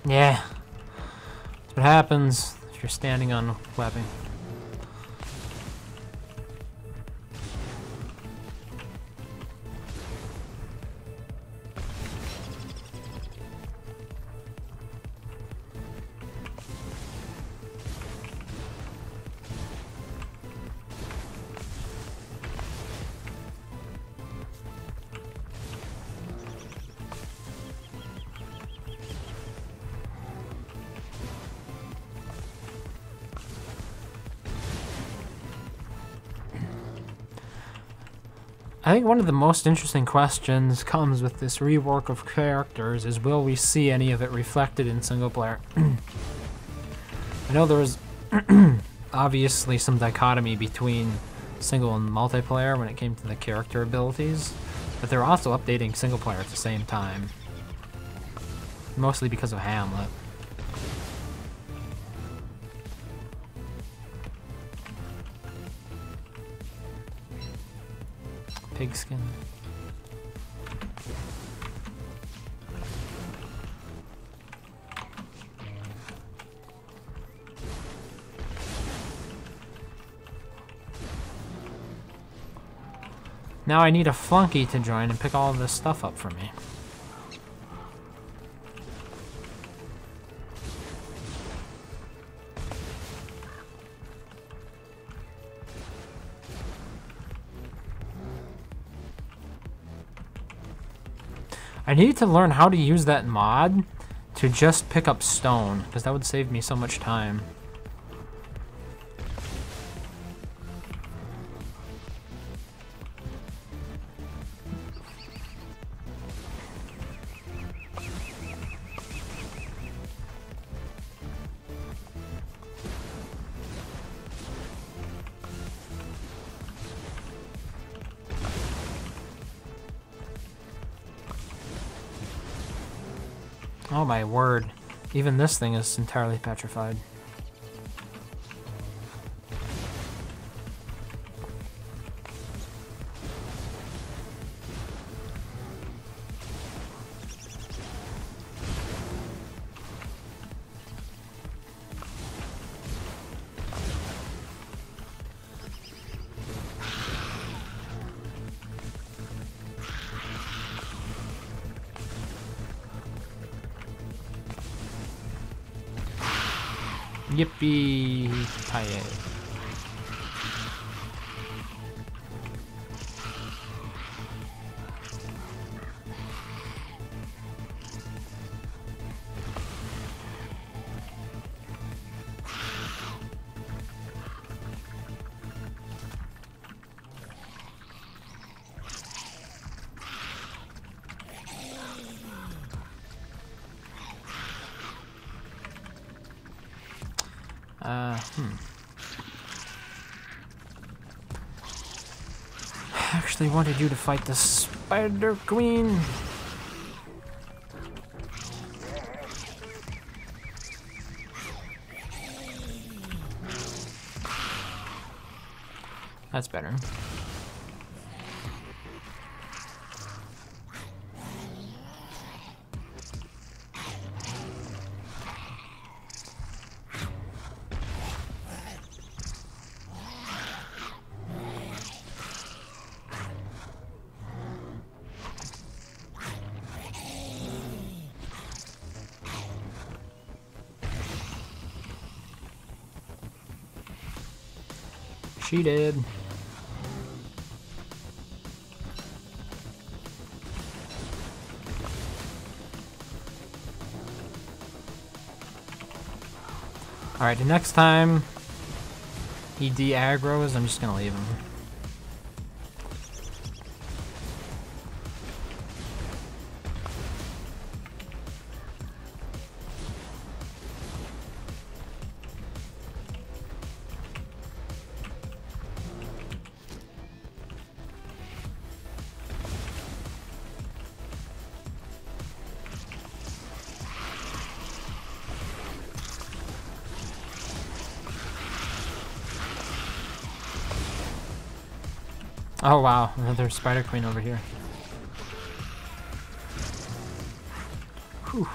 Yeah, that's what happens if you're standing on webbing. I think one of the most interesting questions comes with this rework of characters is, will we see any of it reflected in single player? I know there was obviously some dichotomy between single and multiplayer when it came to the character abilities, but they're also updating single player at the same time. Mostly because of Hamlet. Pigskin. Now I need a flunky to join and pick all of this stuff up for me. I need to learn how to use that mod to just pick up stone, because that would save me so much time. Oh my word. Even this thing is entirely petrified. Yippee! Hi-yay. Actually wanted you to fight the Spider Queen. That's better. She did. Alright, the next time he de-aggroes, I'm just gonna leave him. Oh wow, another Spider Queen over here. Whew.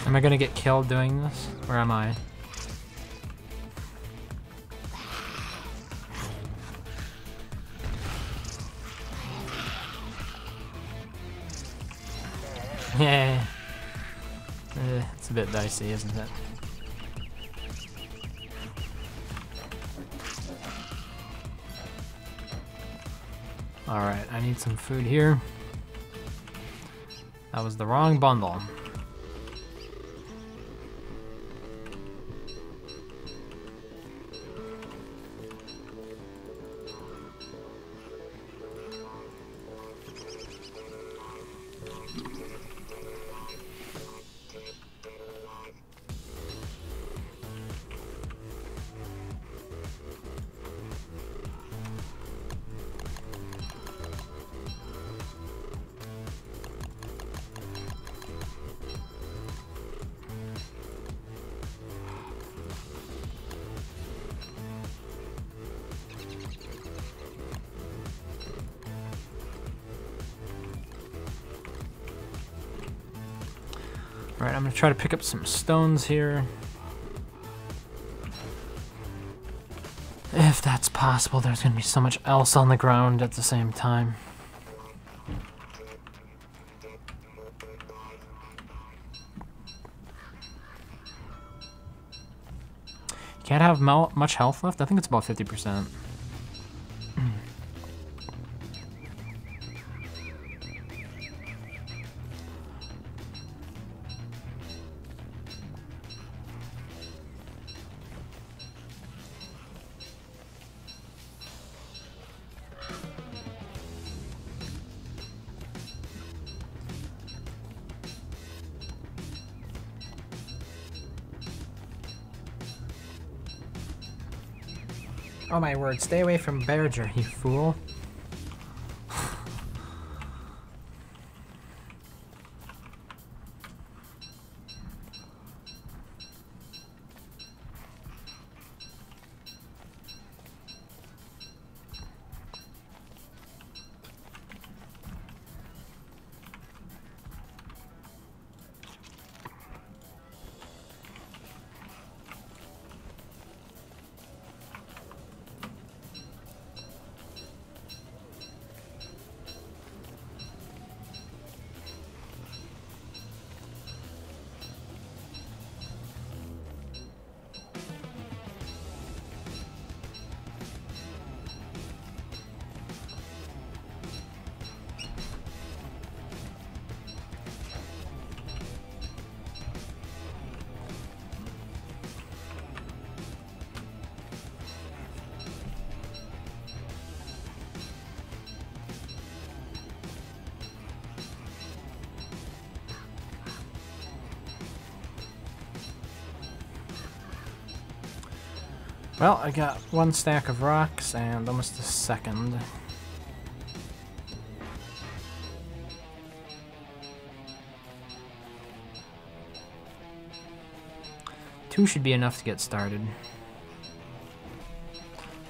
Am I gonna get killed doing this? Or am I? Yeah. It's a bit dicey, isn't it? Alright, I need some food here. That was the wrong bundle. Alright, I'm gonna try to pick up some stones here. If that's possible, there's gonna be so much else on the ground at the same time. You can't have much health left? I think it's about 50%. Oh my word, stay away from Berger, you fool. Well, I got 1 stack of rocks and almost a second. Two should be enough to get started.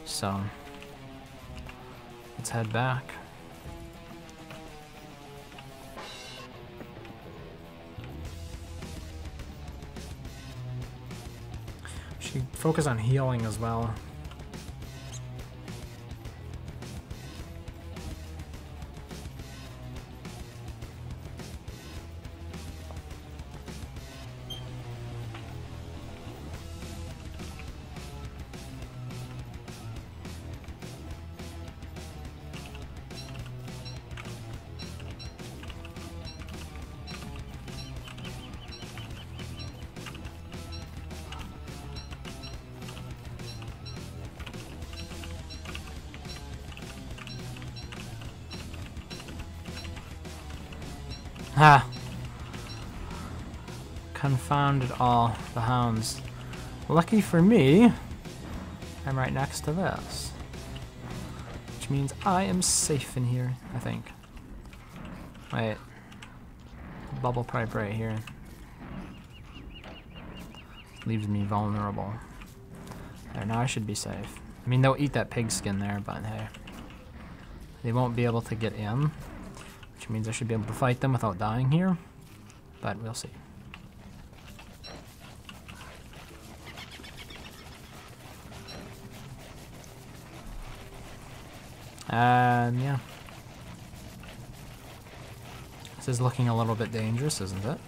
So, let's head back. Should focus on healing as well. Ha! Confound it all, the hounds. Lucky for me, I'm right next to this. Which means I am safe in here, I think. Wait. Bubble pipe right here. Leaves me vulnerable. There, now I should be safe. I mean, they'll eat that pig skin there, but hey. They won't be able to get in. Which means I should be able to fight them without dying here, but we'll see. Yeah. This is looking a little bit dangerous, isn't it?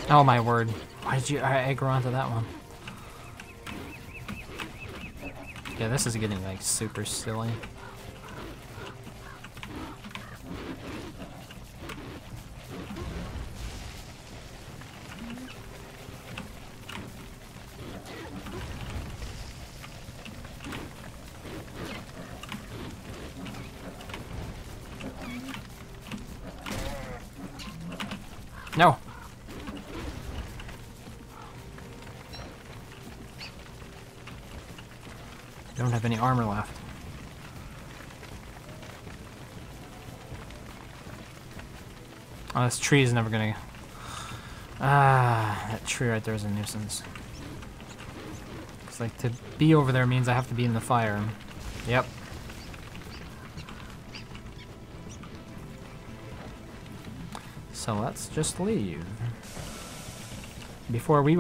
Oh my word. Why did you aggro onto that one? Yeah, this is getting like super silly. No! I don't have any armor left. Oh, this tree is never gonna... Ah, that tree right there is a nuisance. It's like to be over there means I have to be in the fire. Yep. So let's just leave. Before we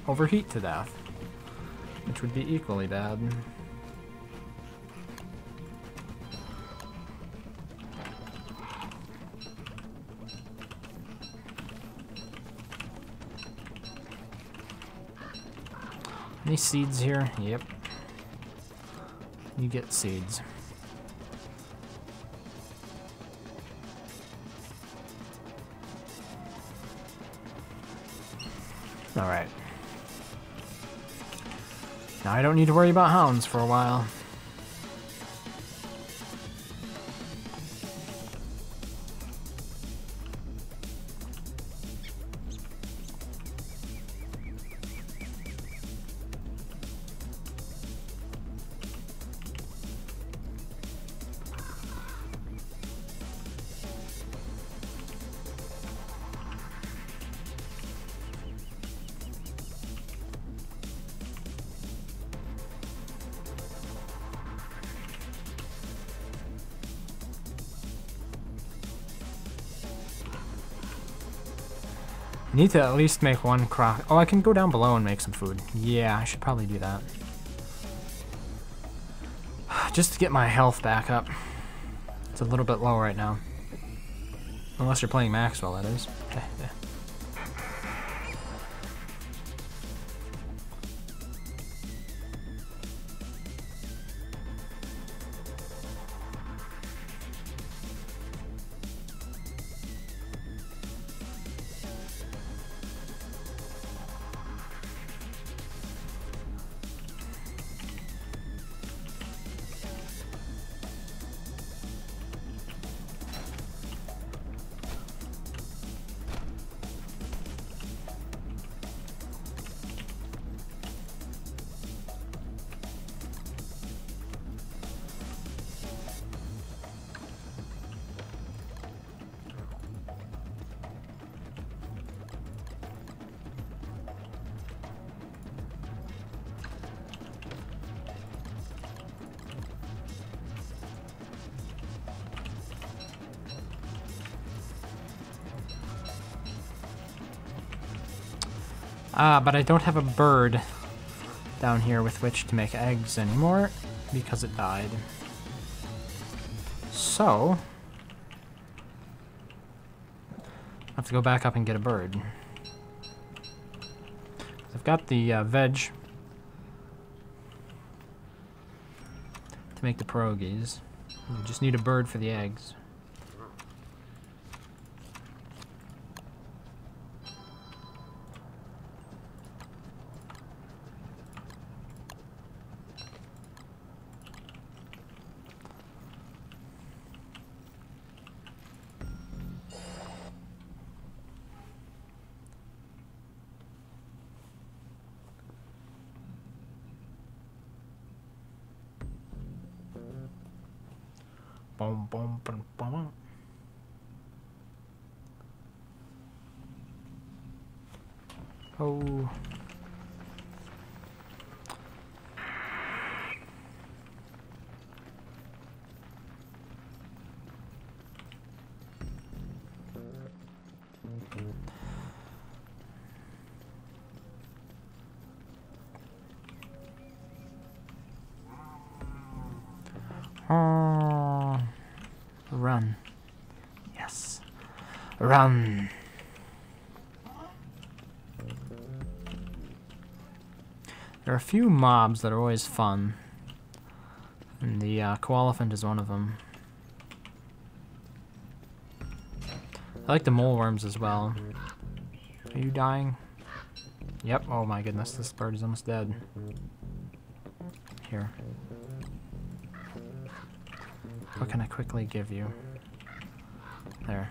overheat to death. Which would be equally bad. Any seeds here? Yep. You get seeds. Alright. Now I don't need to worry about hounds for a while. Need to at least make one crock. Oh, I can go down below and make some food. Yeah, I should probably do that. Just to get my health back up. It's a little bit low right now. Unless you're playing Maxwell, that is. Ah, but I don't have a bird down here with which to make eggs anymore because it died. So, I have to go back up and get a bird. I've got the veg to make the pierogies. We just need a bird for the eggs. Boom, boom, boom, boom. Oh. Oh. Run. Yes. Run. There are a few mobs that are always fun, and the koalefant is one of them. I like the mole worms as well. Are you dying? Yep. Oh my goodness, this bird is almost dead. Here. What can I quickly give you? There.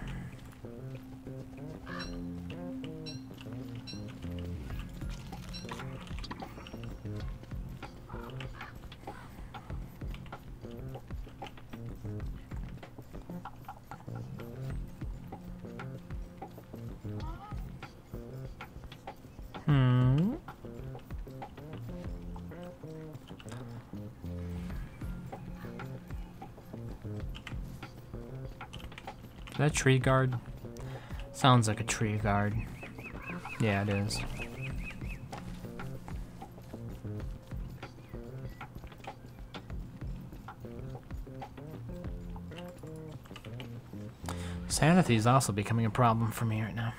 Is that a tree guard? Sounds like a tree guard. Yeah, it is. Sanity is also becoming a problem for me right now.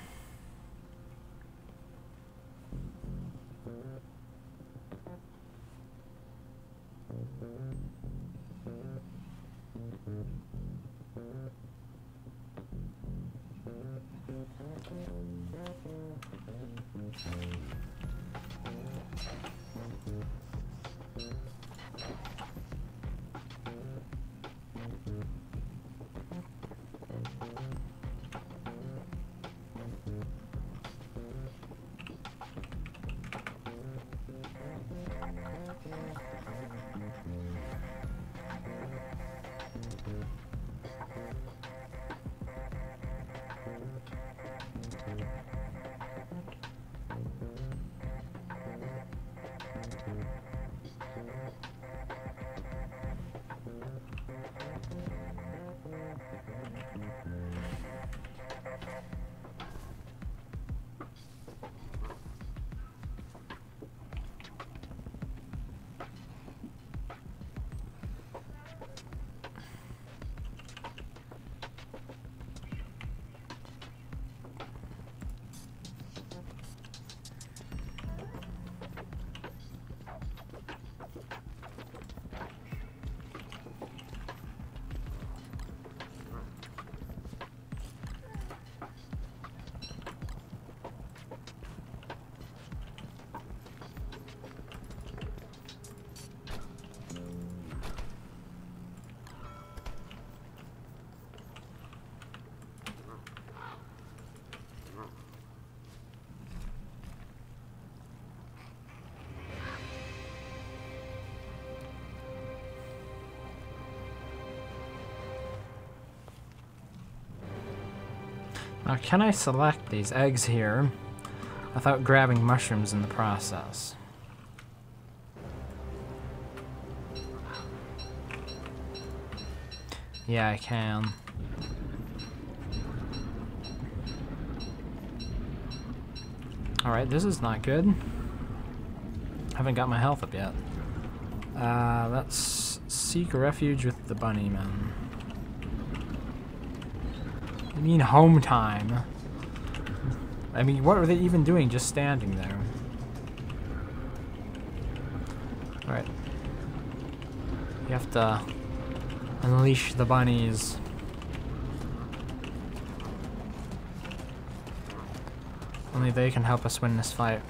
Now, can I select these eggs here without grabbing mushrooms in the process? Yeah, I can. Alright, this is not good. Haven't got my health up yet. Let's seek refuge with the bunnymen. I mean home time. I mean, what were they even doing just standing there? Alright. You have to unleash the bunnies. Only they can help us win this fight.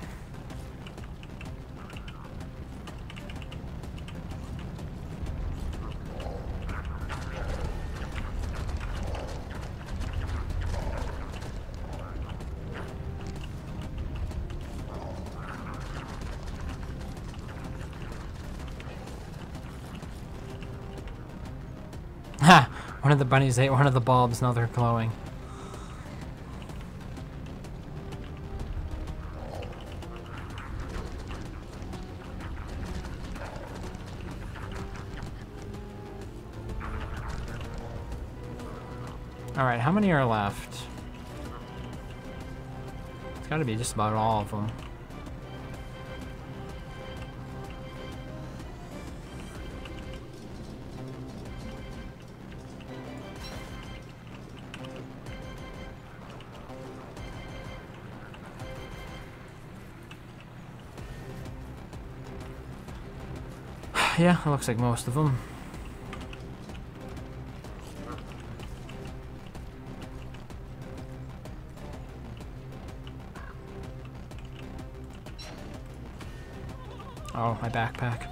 Ha! One of the bunnies ate one of the bulbs, now they're glowing. Alright, how many are left? It's gotta be just about all of them. Yeah, it looks like most of them. Oh, my backpack.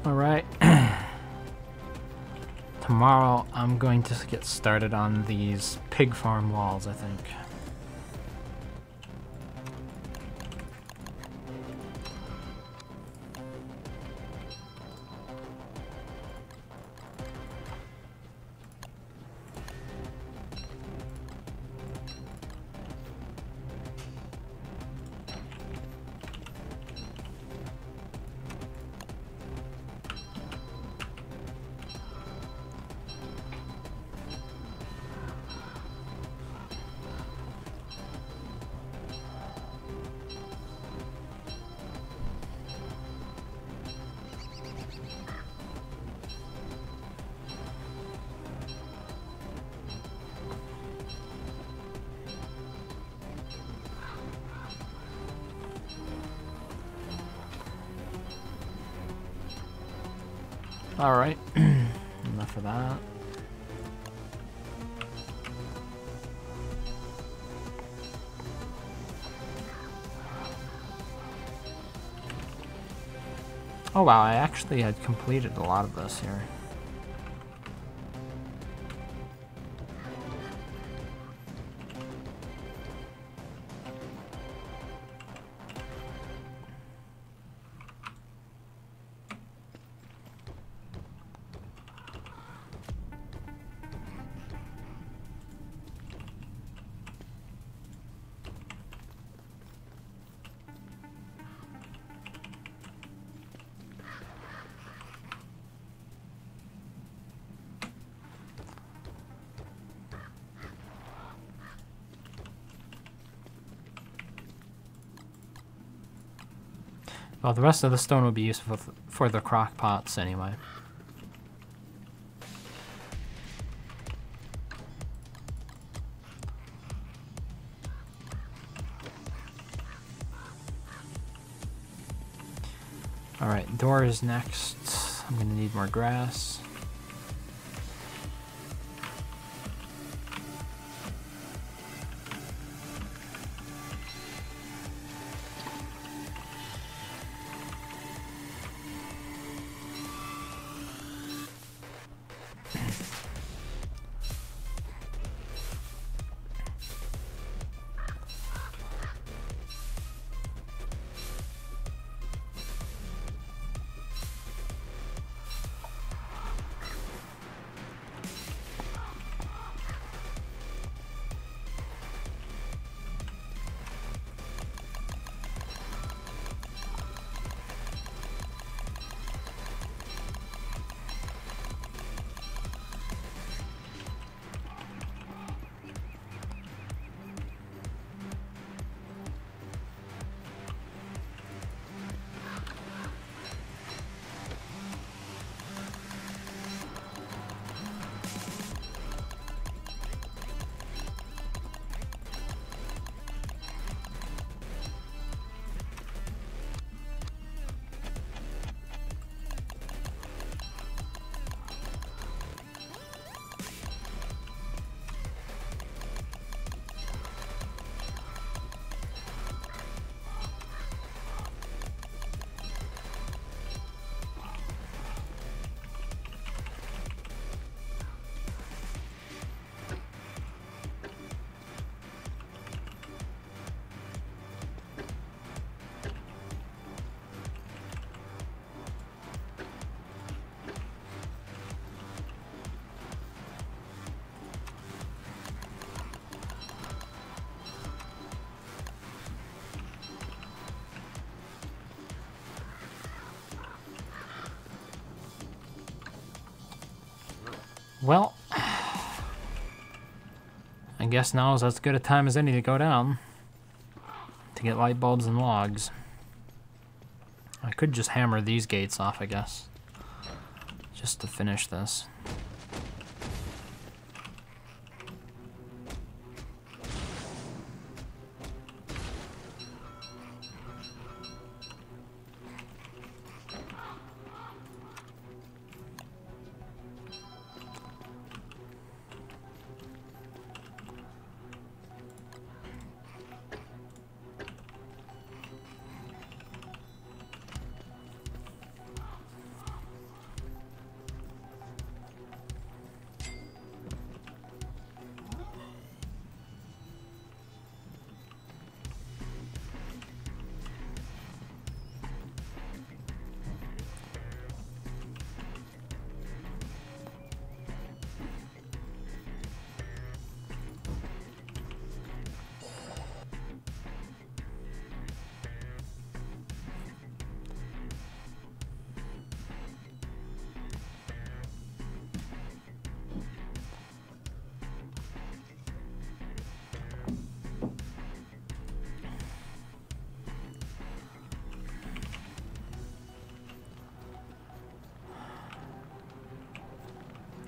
Alright. Tomorrow I'm going to get started on these pig farm walls, I think. Alright. Enough of that. Oh wow, I actually had completed a lot of this here. Well, the rest of the stone will be useful for the crock pots anyway. Alright, doors next. I'm gonna need more grass. Well, I guess now is as good a time as any to go down to get light bulbs and logs. I could just hammer these gates off, I guess, just to finish this.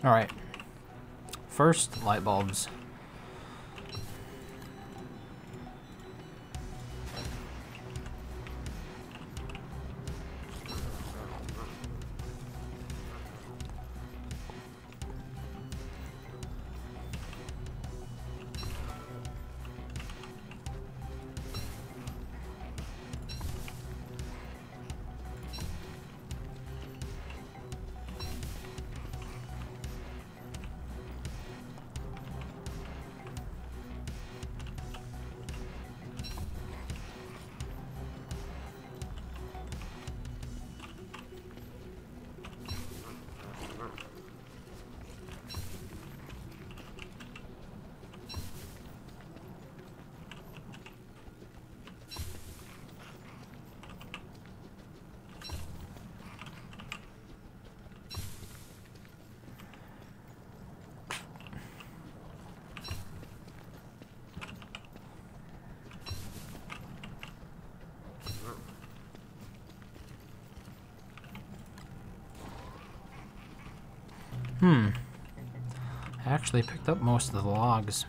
Alright, first light bulbs. I actually picked up most of the logs.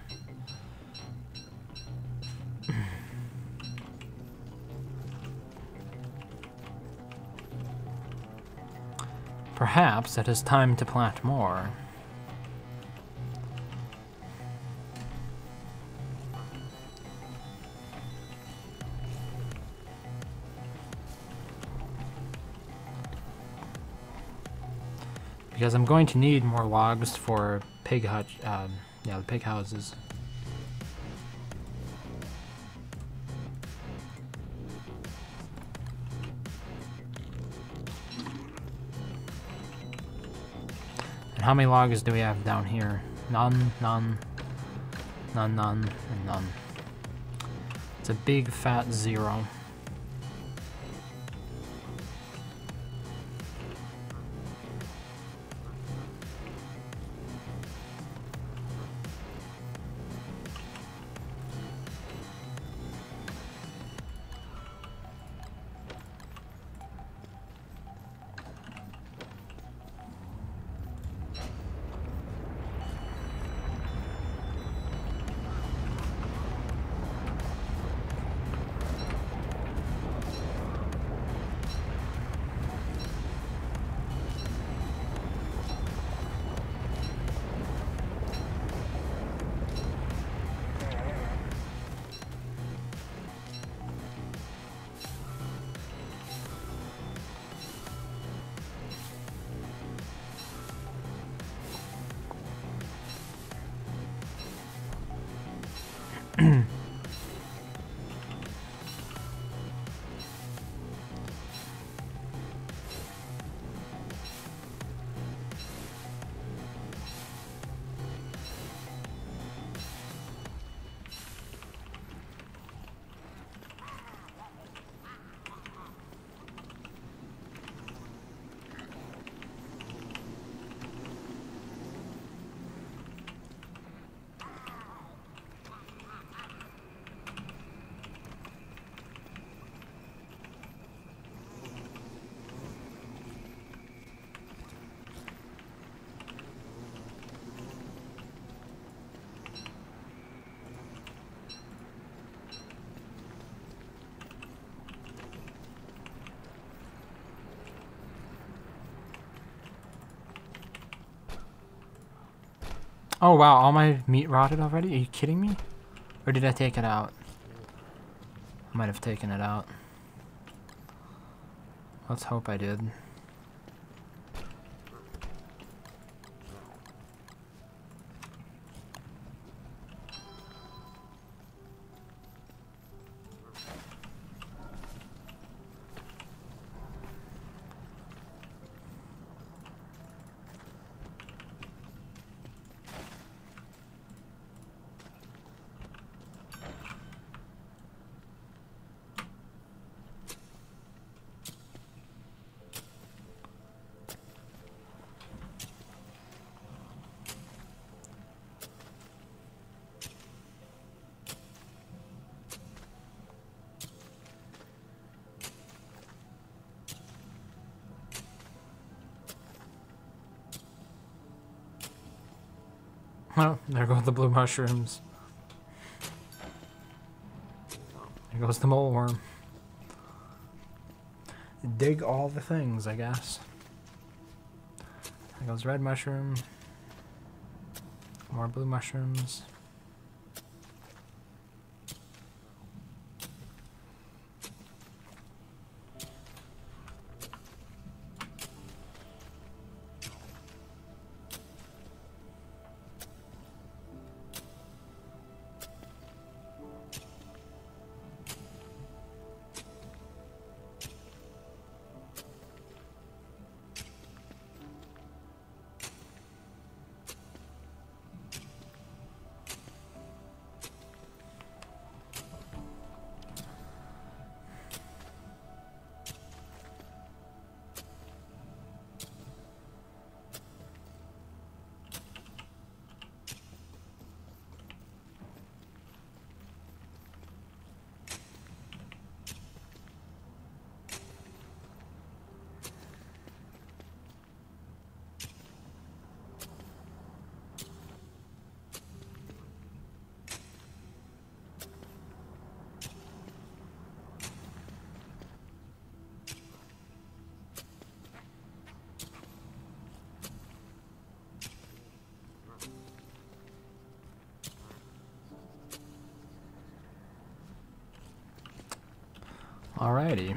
Perhaps it is time to plant more. Because I'm going to need more logs for pig hutch, yeah, the pig houses. And how many logs do we have down here? None, none, none, none, and none. It's a big fat 0. Oh wow, all my meat rotted already? Are you kidding me? Or did I take it out? I might have taken it out. Let's hope I did. Oh, there go the blue mushrooms. There goes the mole worm. Dig all the things, I guess. There goes red mushroom. More blue mushrooms. Alrighty.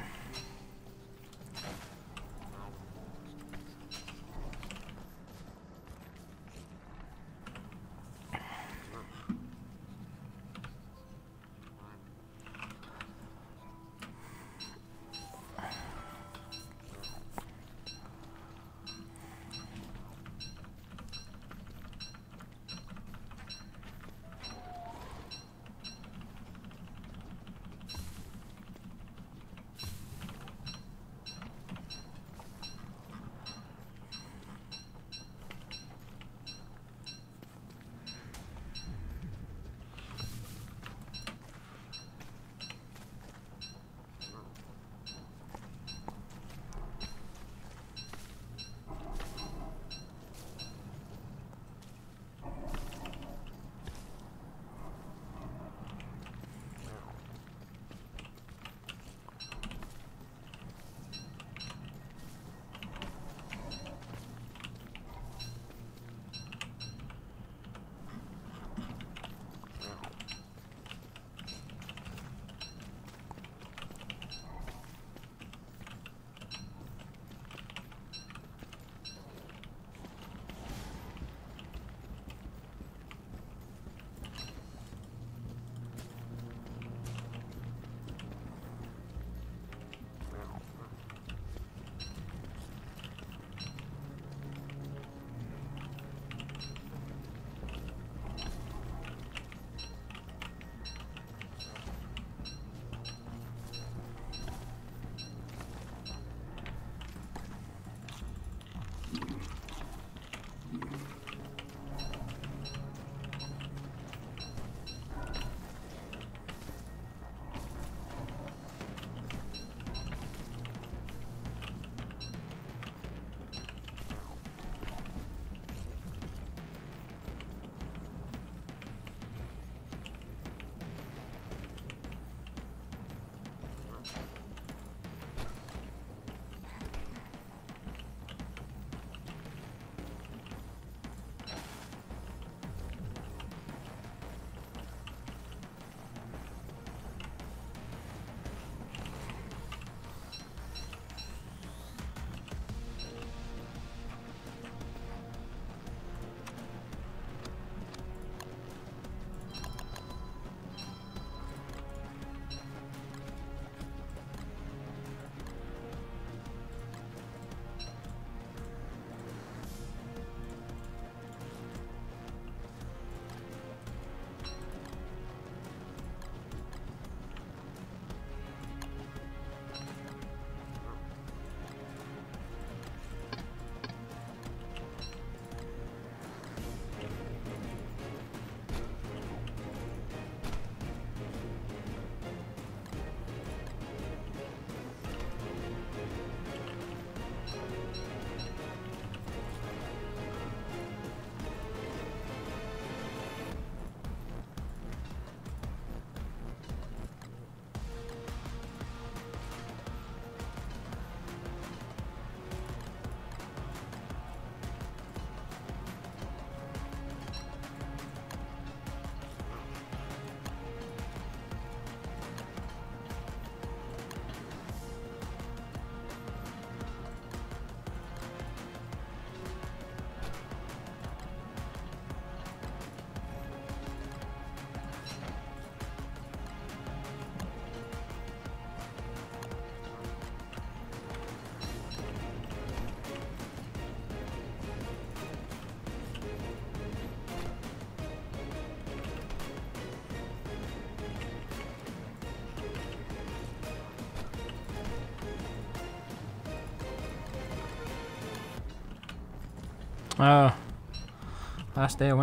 Last day of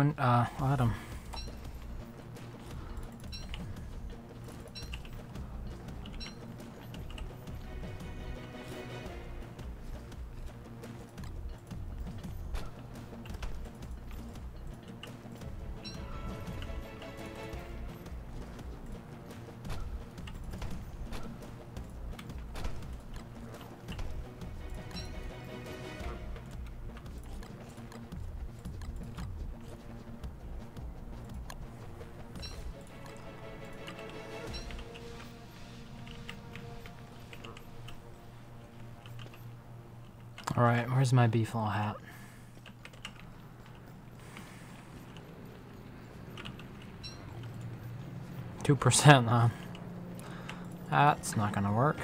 autumn. Alright, where's my beefalo hat? %, huh? That's not gonna work.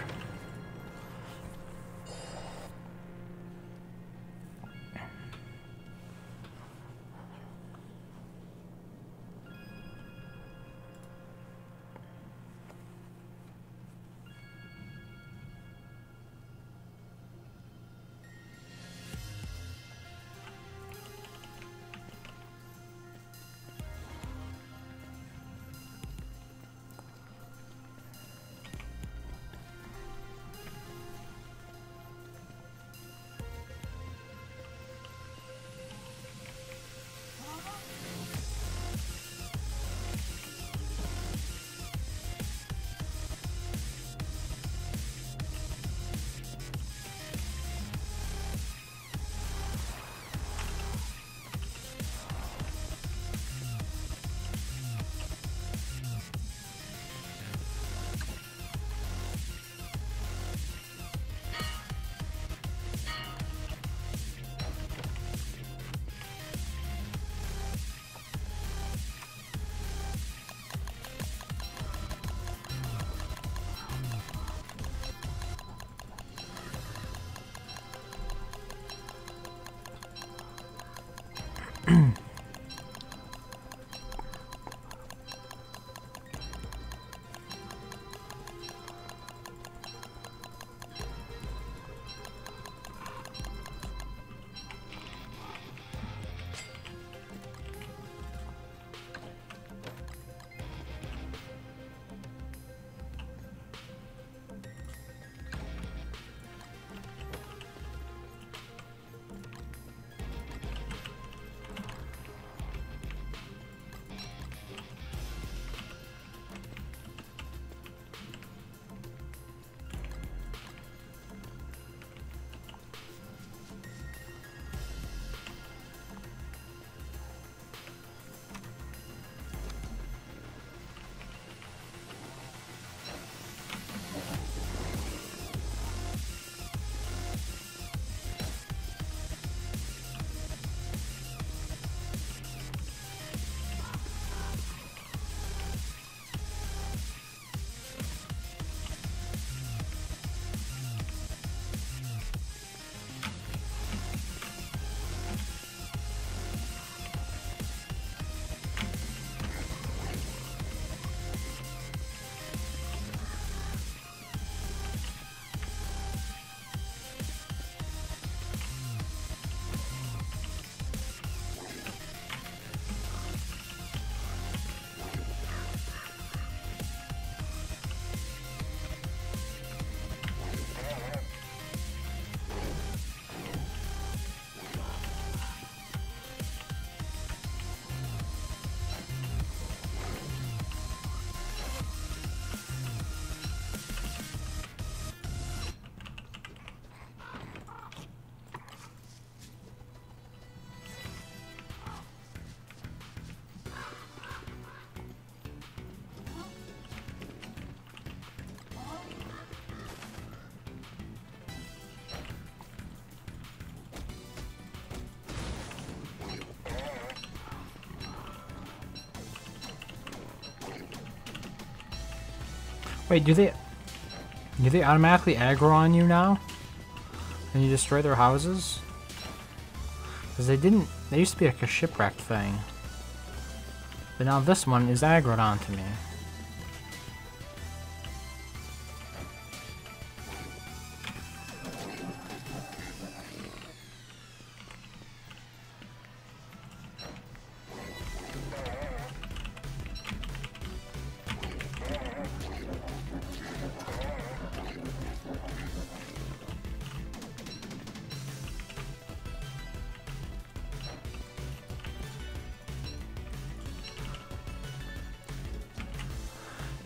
Wait, do they automatically aggro on you now? And you destroy their houses? Because they used to be like a shipwrecked thing. But now this one is aggroed onto me.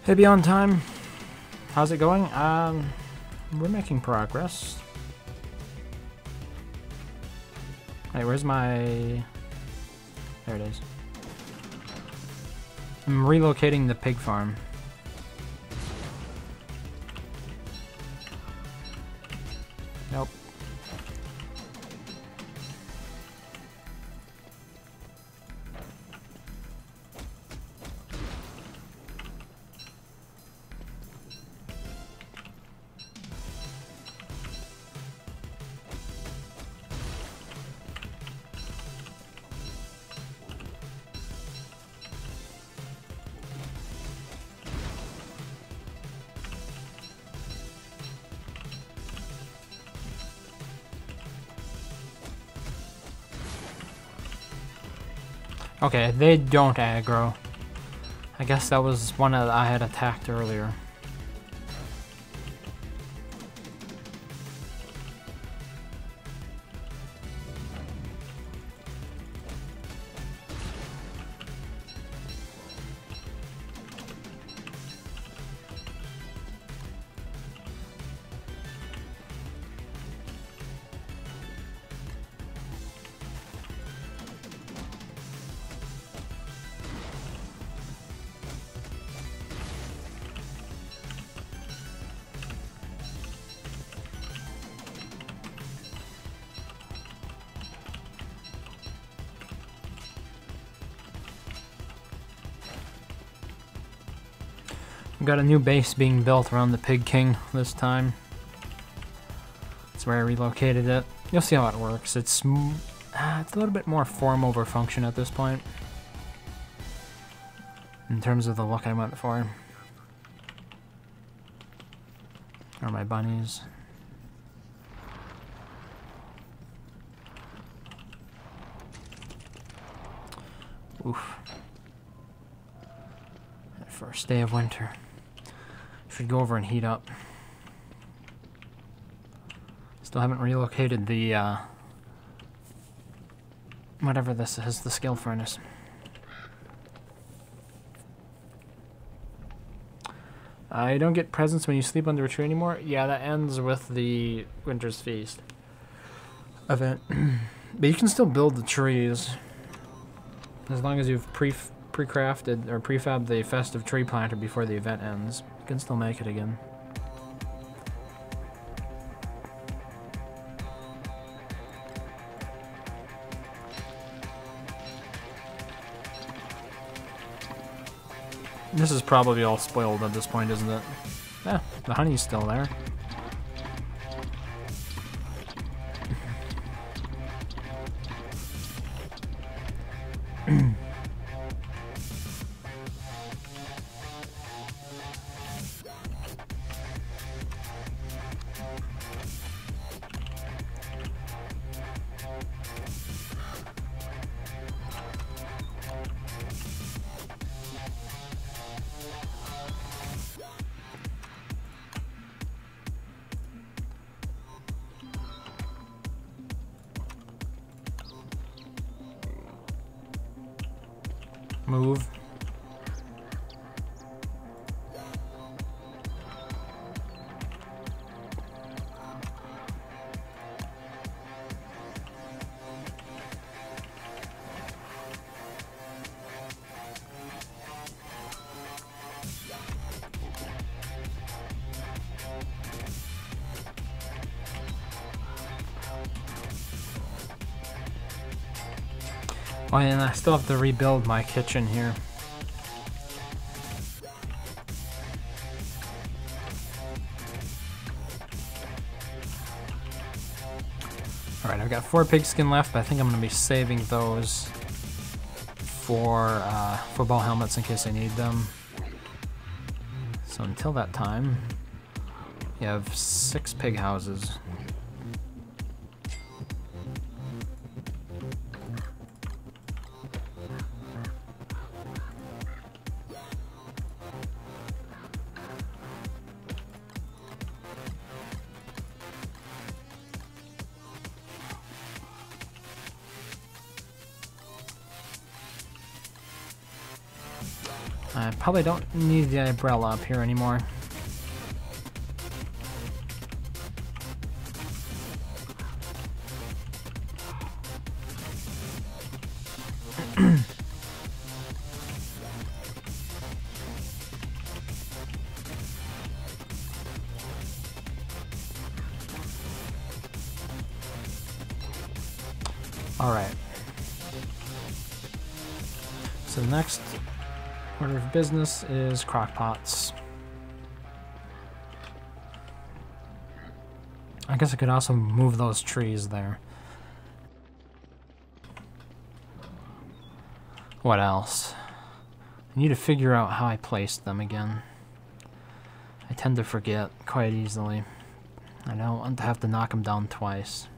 Maybe on time. How's it going? We're making progress. Wait, where's my... There it is. I'm relocating the pig farm. Nope. Okay, they don't aggro. I guess that was one that I had attacked earlier. We've got a new base being built around the Pig King this time. That's where I relocated it. You'll see how it works. It's a little bit more form over function at this point. In terms of the look I went for. Are my bunnies. Oof. First day of winter. Should go over and heat up. Still haven't relocated the, whatever this is, the skill furnace. You don't get presents when you sleep under a tree anymore? Yeah, that ends with the Winter's Feast event. But you can still build the trees. As long as you've pre-crafted or prefabbed the festive tree planter before the event ends. You can still make it again. This is probably all spoiled at this point, isn't it? Yeah, the honey's still there. Move. Oh, and I still have to rebuild my kitchen here. Alright, I've got 4 pigskin left, but I think I'm going to be saving those for football helmets in case I need them. So until that time, you have 6 pig houses. I probably don't need the umbrella up here anymore. All right. So the next order of business is crockpots. I guess I could also move those trees there. What else? I need to figure out how I placed them again. I tend to forget quite easily. I don't want to have to knock them down twice.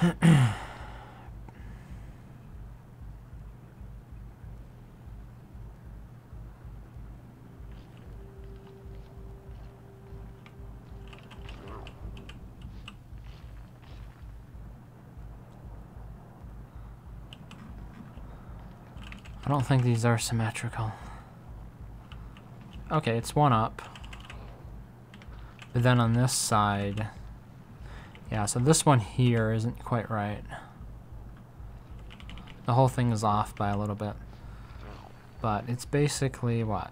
I don't think these are symmetrical. Okay, it's one up. But then on this side... Yeah, so this one here isn't quite right. The whole thing is off by a little bit. But it's basically what?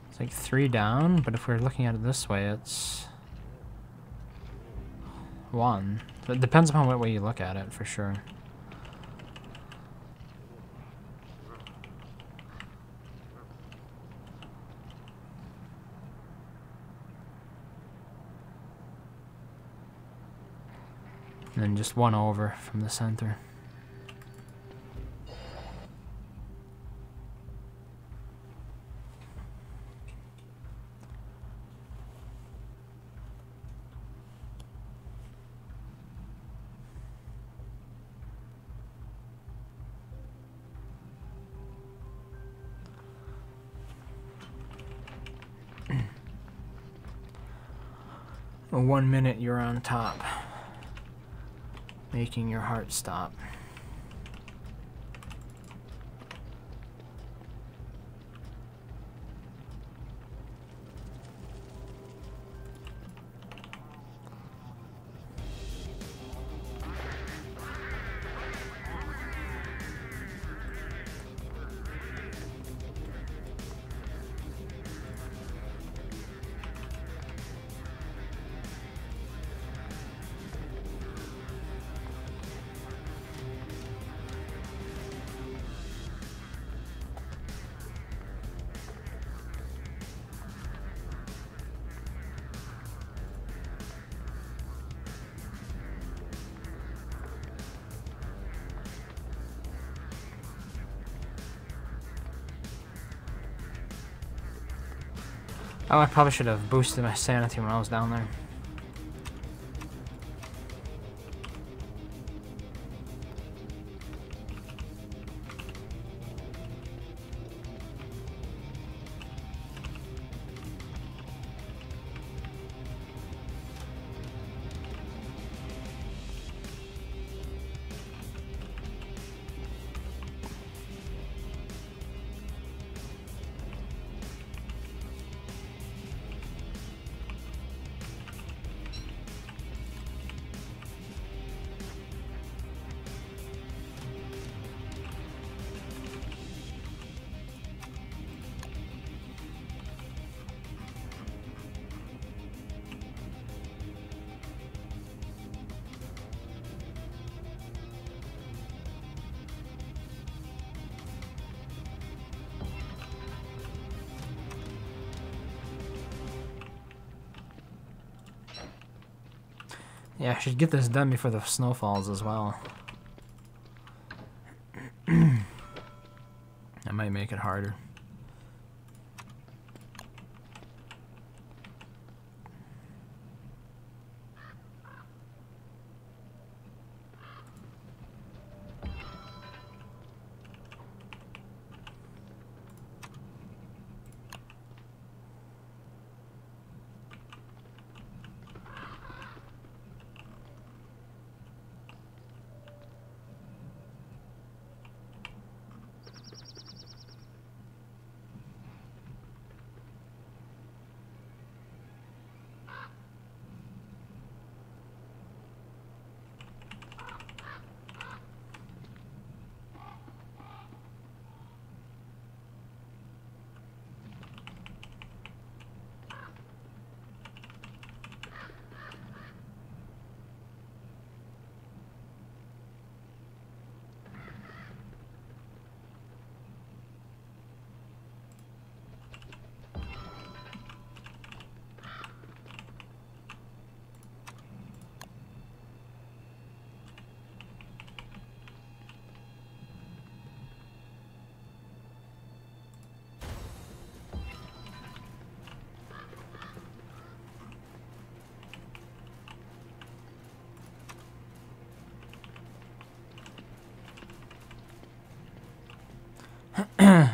It's like 3 down, but if we're looking at it this way, it's 1. So it depends upon what way you look at it, for sure. And then just 1 over from the center. Well, 1 minute you're on top, making your heart stop. Oh, I probably should have boosted my sanity when I was down there. Yeah, I should get this done before the snow falls as well. That might make it harder.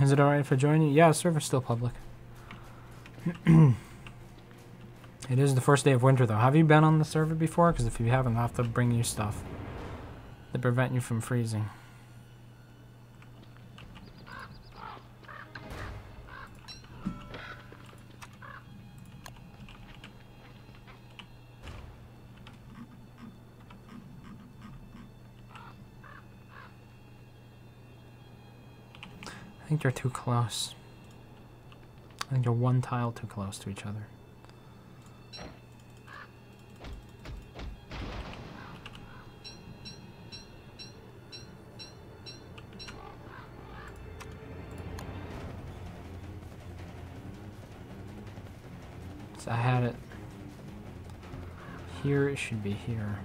Is it alright if I join you? Yeah, the server's still public. It is the first day of winter, though. Have you been on the server before? Because if you haven't, I'll have to bring you stuff that prevent you from freezing. I think they're too close. I think they're one tile too close to each other. So I had it here, it should be here.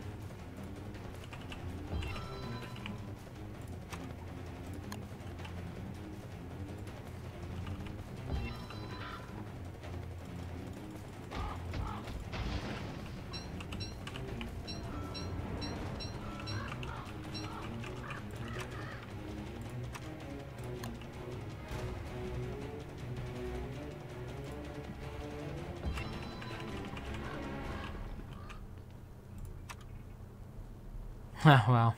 Well,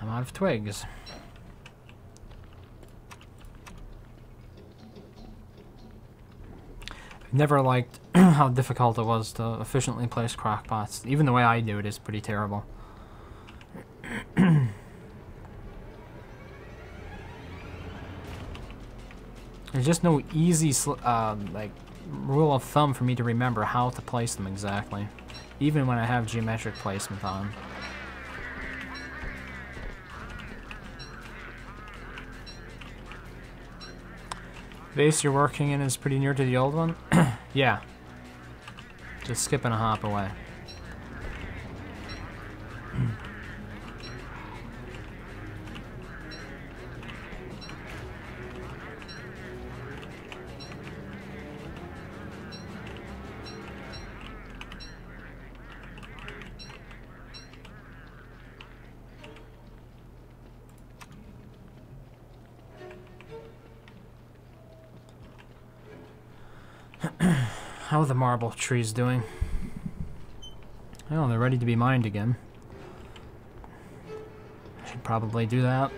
I'm out of twigs. I've never liked how difficult it was to efficiently place crockpots. Even the way I do it is pretty terrible. There's just no easy like rule of thumb for me to remember how to place them exactly, even when I have geometric placement on. Base you're working in is pretty near to the old one? Yeah. Just skipping a hop away. How are the marble trees doing? Oh, they're ready to be mined again. Should probably do that.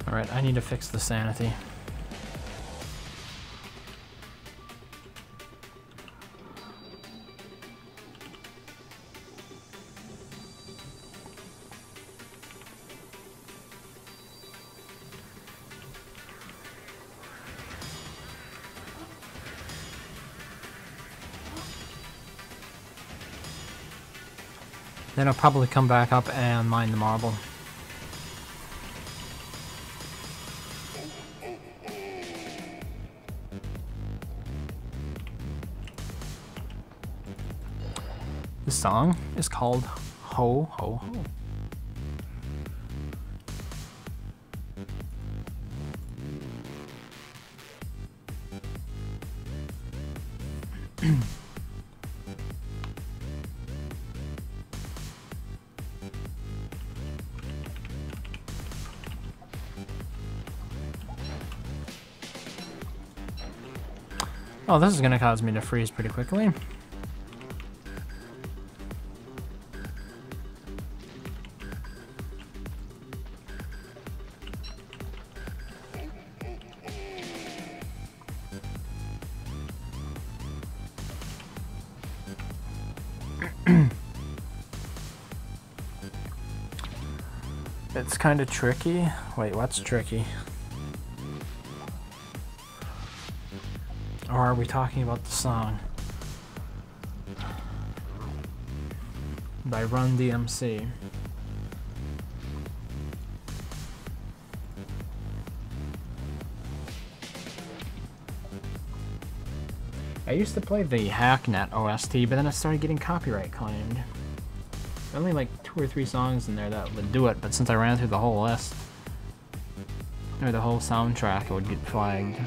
Alright, I need to fix the sanity. Then I'll probably come back up and mine the marble. This song is called Ho Ho Ho. Oh, this is gonna cause me to freeze pretty quickly. It's kind of tricky. Wait, what's tricky? Or are we talking about the song? By Run DMC. I used to play the Hacknet OST, but then it started getting copyright claimed. Only like 2 or 3 songs in there that would do it, but since I ran through the whole list, or the whole soundtrack, it would get flagged.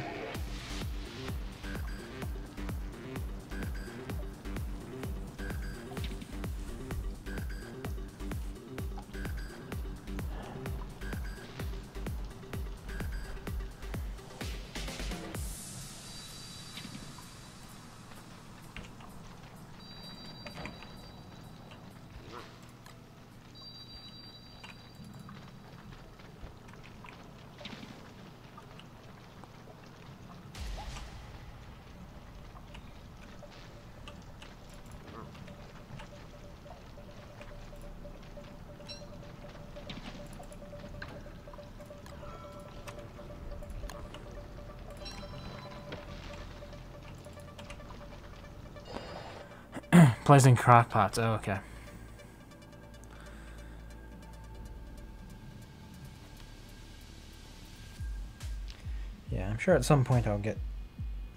Plays in crockpots. Oh, okay. Yeah, I'm sure at some point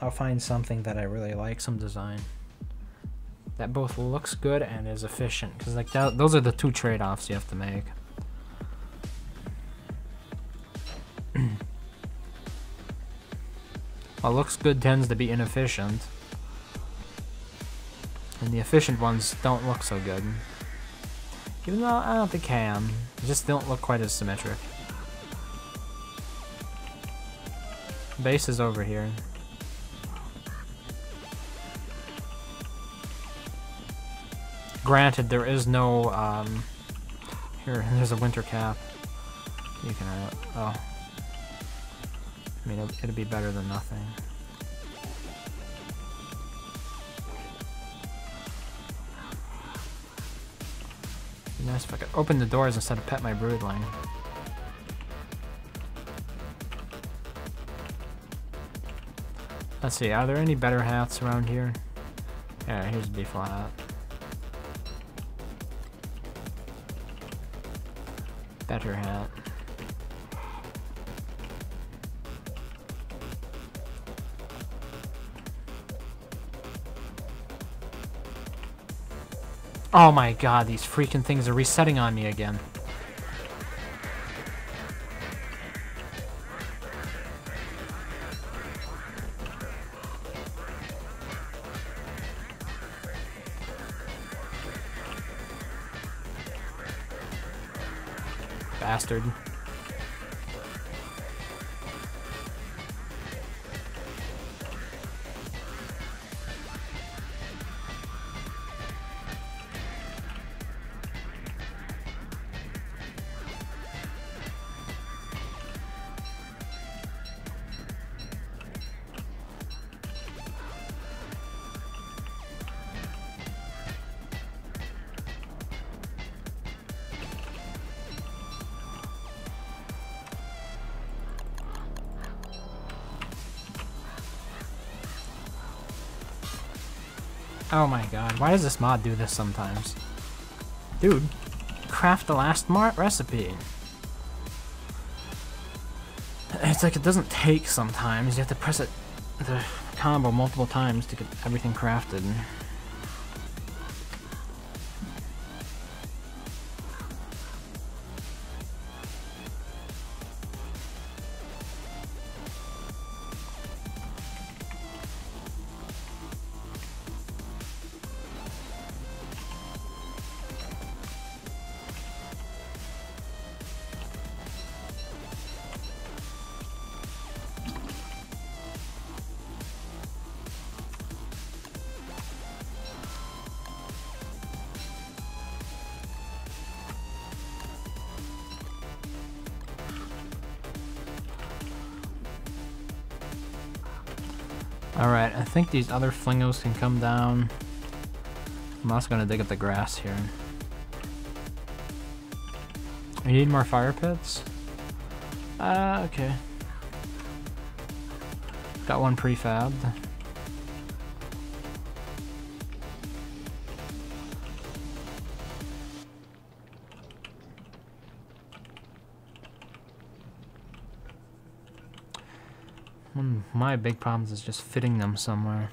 I'll find something that I really like, some design that both looks good and is efficient, because like those are the 2 trade-offs you have to make. What looks good tends to be inefficient. And the efficient ones don't look so good. Even though I don't think they can. They just don't look quite as symmetric. Base is over here. Granted, there is no, here, there's a winter cap. You can, oh. I mean, it'd be better than nothing. It'd be nice if I could open the doors instead of pet my broodling. Let's see, are there any better hats around here? Yeah, here's a B-flat hat. Better hat. Oh my god, these freaking things are resetting on me again. Bastard. Oh my god, why does this mod do this sometimes? Dude, craft the last recipe. It's like it doesn't take sometimes, you have to press the combo multiple times to get everything crafted. Alright, I think these other flingos can come down. I'm also gonna dig up the grass here. I need more fire pits? Okay. Got one prefabbed. One of my big problems is just fitting them somewhere.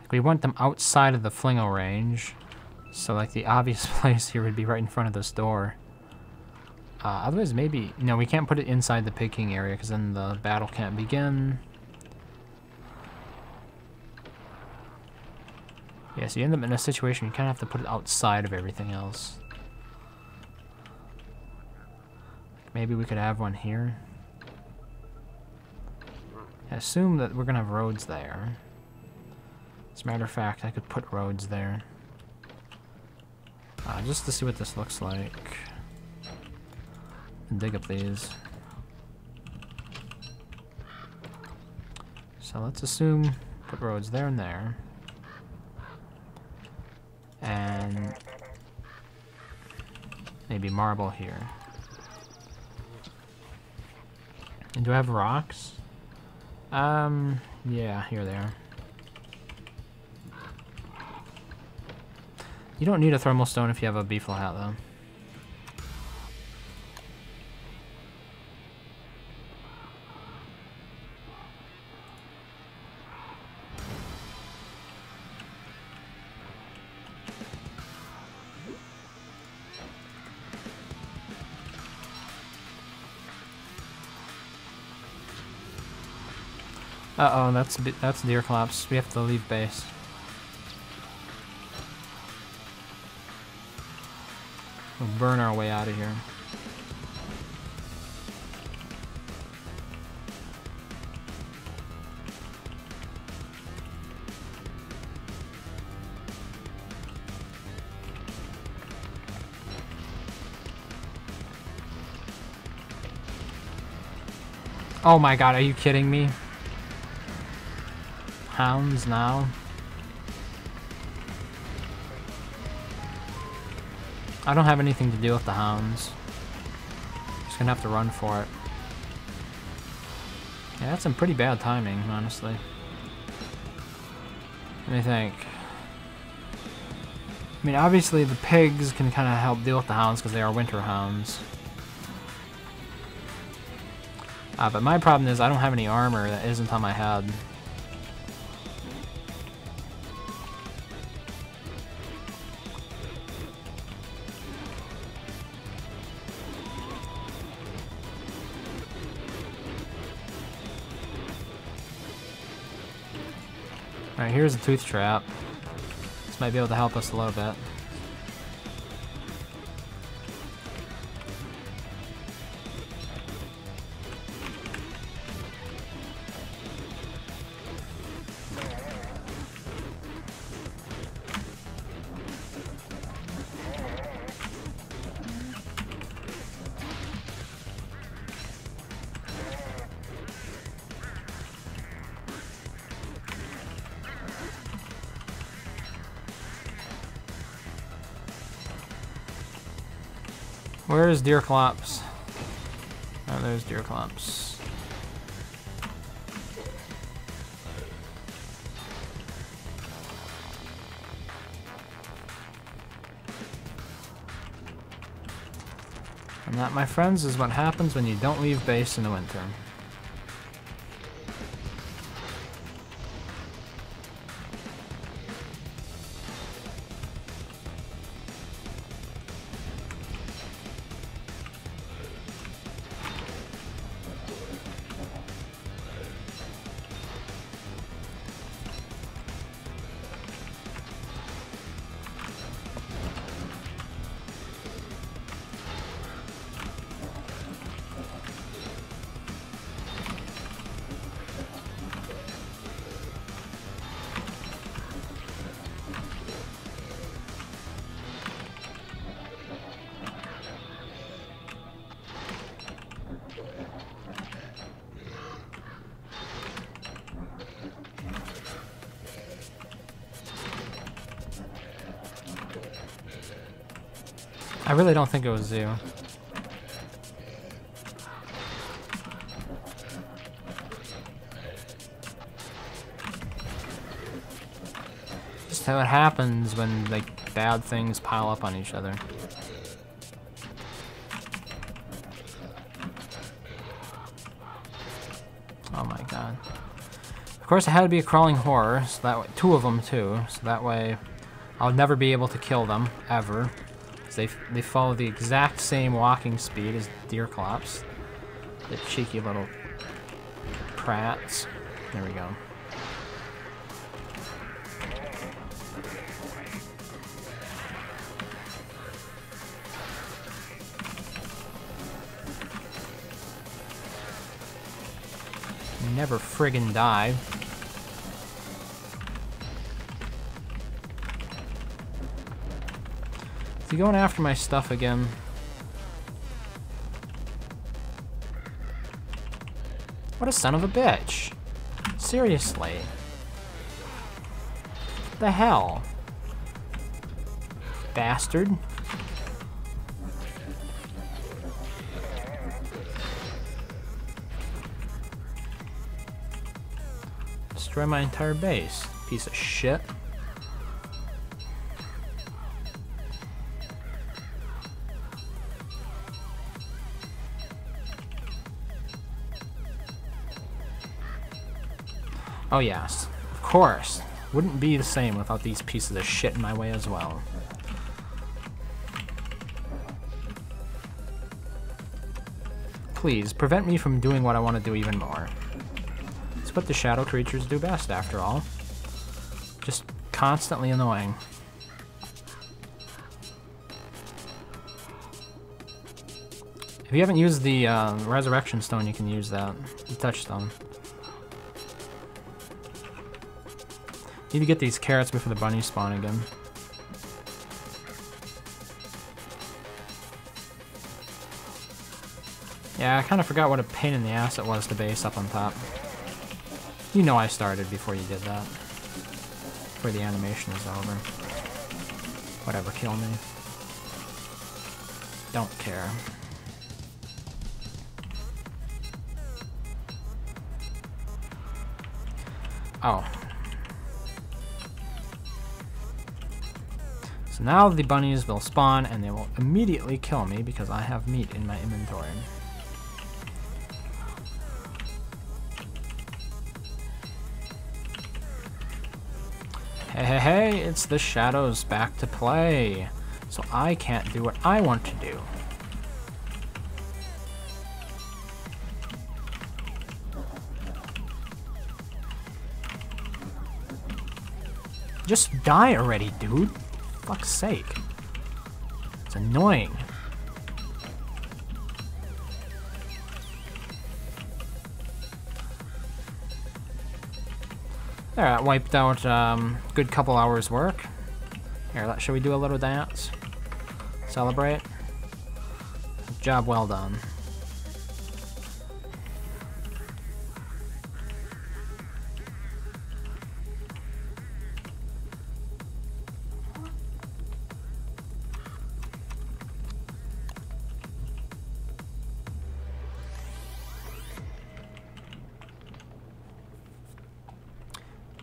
Like, we want them outside of the Flingo range. So, like, the obvious place here would be right in front of this door. Otherwise, maybe... No, we can't put it inside the Pig King area, because then the battle can't begin. Yeah, so you end up in a situation you kind of have to put it outside of everything else. Maybe we could have one here. I assume that we're going to have roads there. As a matter of fact, I could put roads there. Just to see what this looks like. And dig up these. So let's assume put roads there and there. And maybe marble here. And do I have rocks? Yeah, here they are. You don't need a thermal stone if you have a beefle hat, though. Uh-oh, that's deer collapse. We have to leave base. We'll burn our way out of here. Oh my god, are you kidding me? Hounds now? I don't have anything to do with the hounds. Just gonna have to run for it. Yeah, that's some pretty bad timing, honestly. Let me think. I mean, obviously the pigs can kind of help deal with the hounds because they are winter hounds. But my problem is I don't have any armor that isn't on my head. Alright, here's a tooth trap. This might be able to help us a little bit. Where is deer collapse? Oh, there's deer collapse. And that, my friends, is what happens when you don't leave base in the winter. I really don't think it was you. Just how it happens when, like, bad things pile up on each other. Oh my god. Of course it had to be a crawling horror, so that way, 2 of them too, so that way I'll never be able to kill them, ever. They follow the exact same walking speed as Deerclops. The cheeky little prats. There we go. Never friggin' die. Is he going after my stuff again? What a son of a bitch. Seriously. What the hell? Bastard. Destroy my entire base. Piece of shit. Oh yes, of course. Wouldn't be the same without these pieces of shit in my way as well. Please, prevent me from doing what I want to do even more. It's what the shadow creatures do best, after all. Just constantly annoying. If you haven't used the Resurrection Stone, you can use that. The Touchstone. Need to get these carrots before the bunnies spawn again. Yeah, I kind of forgot what a pain in the ass it was to base up on top. You know I started before you did that. Before the animation is over. Whatever, kill me. Don't care. Oh. So now the bunnies will spawn and they will immediately kill me because I have meat in my inventory. Hey, hey, hey, it's the shadows back to play. So I can't do what I want to do. Just die already, dude. For fuck's sake. It's annoying. There, that wiped out good couple hours work. Here, shall we do a little dance? Celebrate? Job well done.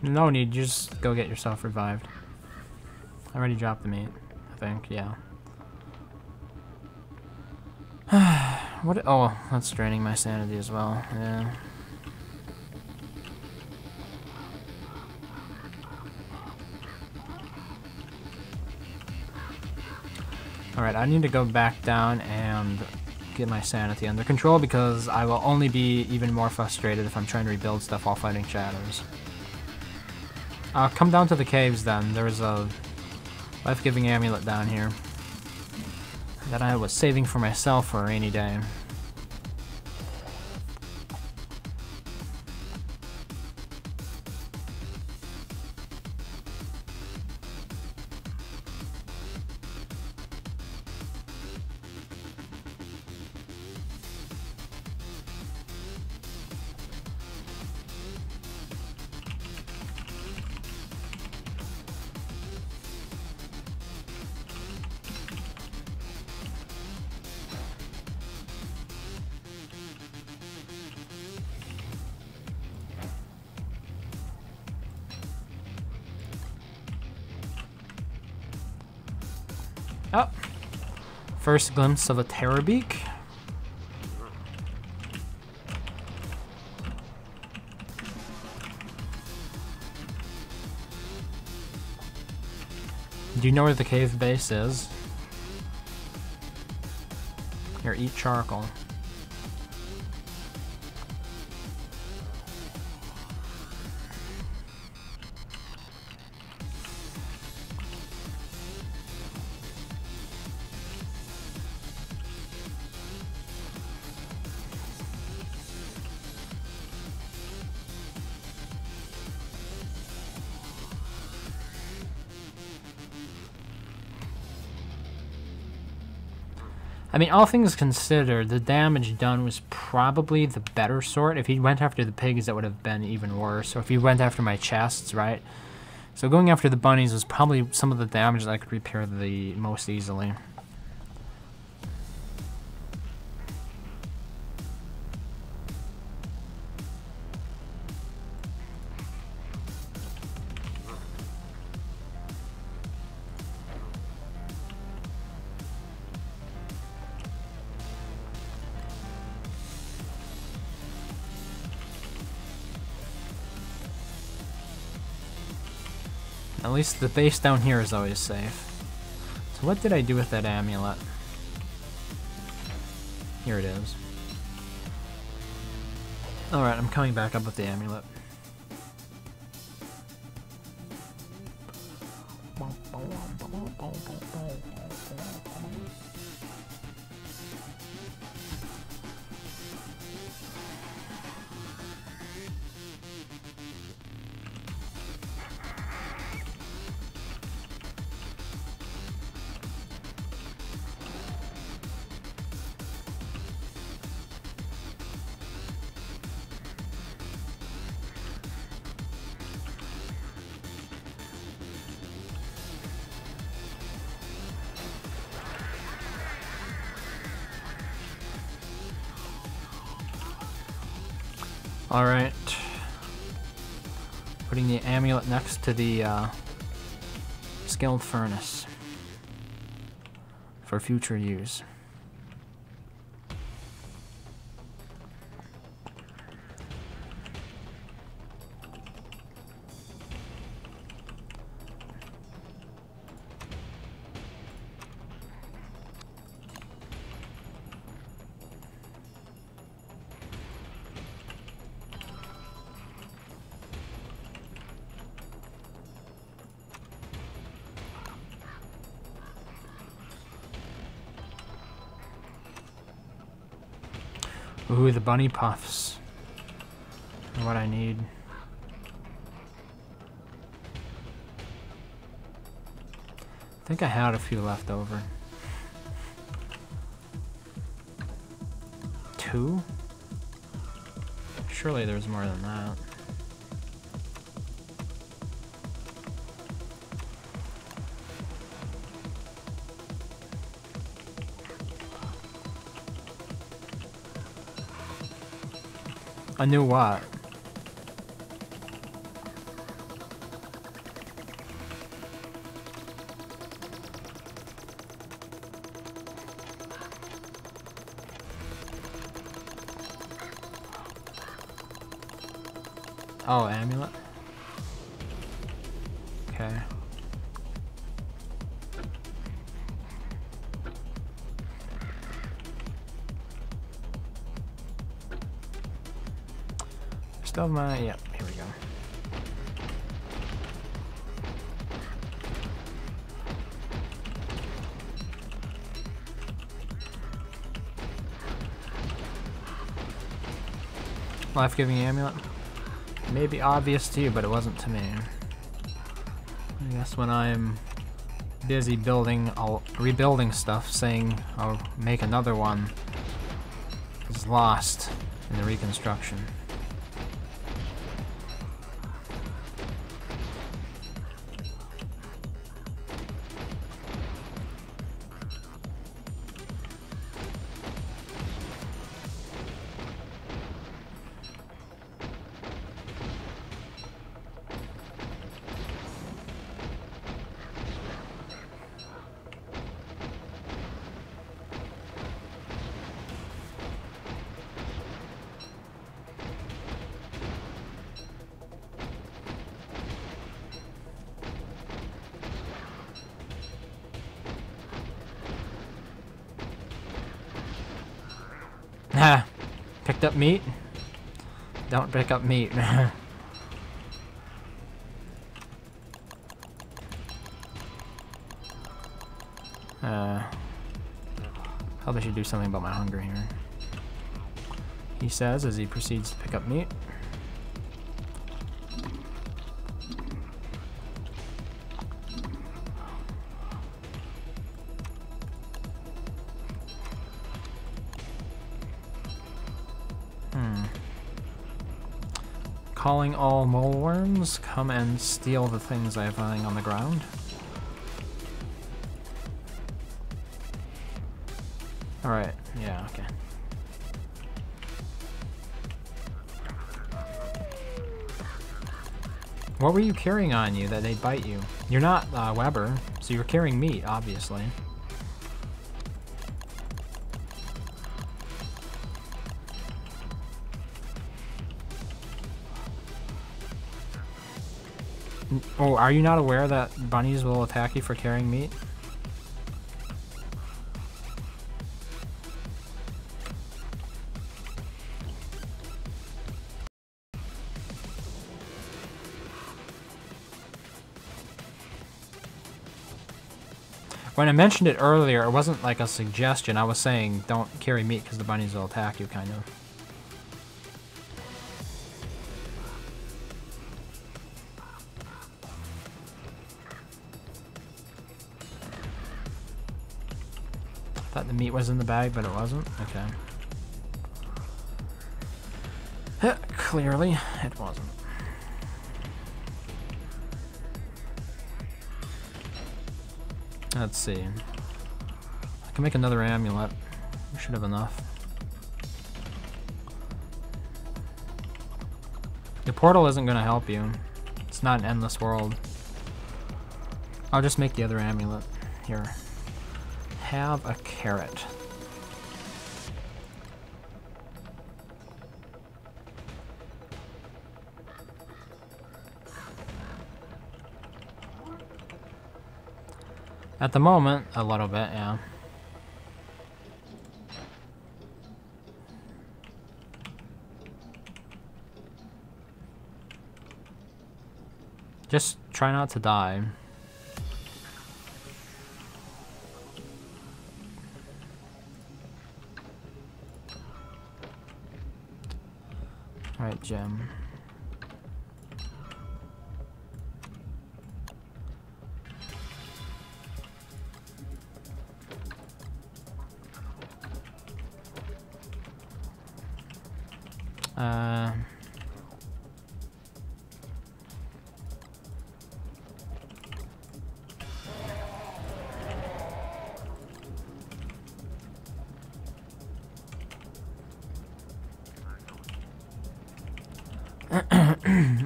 No need, you just go get yourself revived. I already dropped the meat, I think, yeah. What? Oh, that's draining my sanity as well, yeah. Alright, I need to go back down and get my sanity under control because I will only be even more frustrated if I'm trying to rebuild stuff while fighting shadows. Come down to the caves then. There's a life-giving amulet down here that I was saving for myself for a rainy day. Oh, first glimpse of a Terrorbeak. Do you know where the cave base is? Here, eat charcoal. I mean, all things considered, the damage done was probably the better sort. If he went after the pigs, that would have been even worse. Or if he went after my chests, right? So going after the bunnies was probably some of the damage that I could repair the most easily. At least the base down here is always safe. So what did I do with that amulet? Here it is. Alright, I'm coming back up with the amulet. Alright. Putting the amulet next to the skilled furnace for future use. Ooh, the bunny puffs are what I need. I think I had a few left over. 2? Surely there's more than that. I knew what? Oh, amulet? Okay. Still my, yep, here we go. Life-giving amulet. May be obvious to you, but it wasn't to me. I guess when I'm busy building, rebuilding stuff, saying I'll make another one is lost in the reconstruction. picked up meat? Don't pick up meat. Probably should do something about my hunger here. He says as he proceeds to pick up meat. Calling all mole worms, come and steal the things I have lying on the ground. Alright, yeah, okay. What were you carrying on you that they'd bite you? You're not Weber, so you're carrying meat, obviously. Oh, are you not aware that bunnies will attack you for carrying meat? When I mentioned it earlier, it wasn't like a suggestion. I was saying don't carry meat because the bunnies will attack you, kind of. Thought the meat was in the bag, but it wasn't? Okay. Clearly, it wasn't. Let's see. I can make another amulet. We should have enough. The portal isn't going to help you. It's not an endless world. I'll just make the other amulet. Here. Have a carrot. At the moment, a little bit, yeah. Just try not to die. Alright, gem.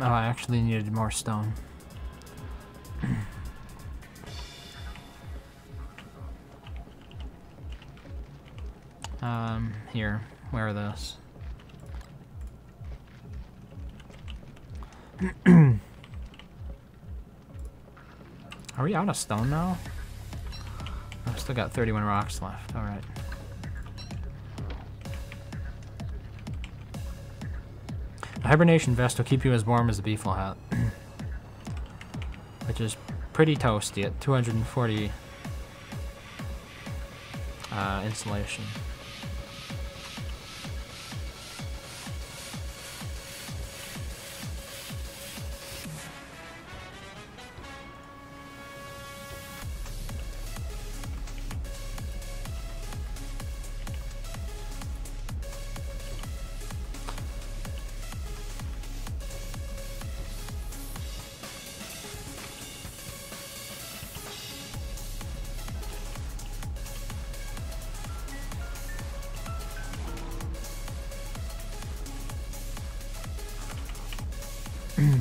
Oh, I actually needed more stone. Here, wear this. Are we out of stone now? I've still got 31 rocks left. Alright. The hibernation vest will keep you as warm as a beefle hat. Which is pretty toasty at 240 insulation.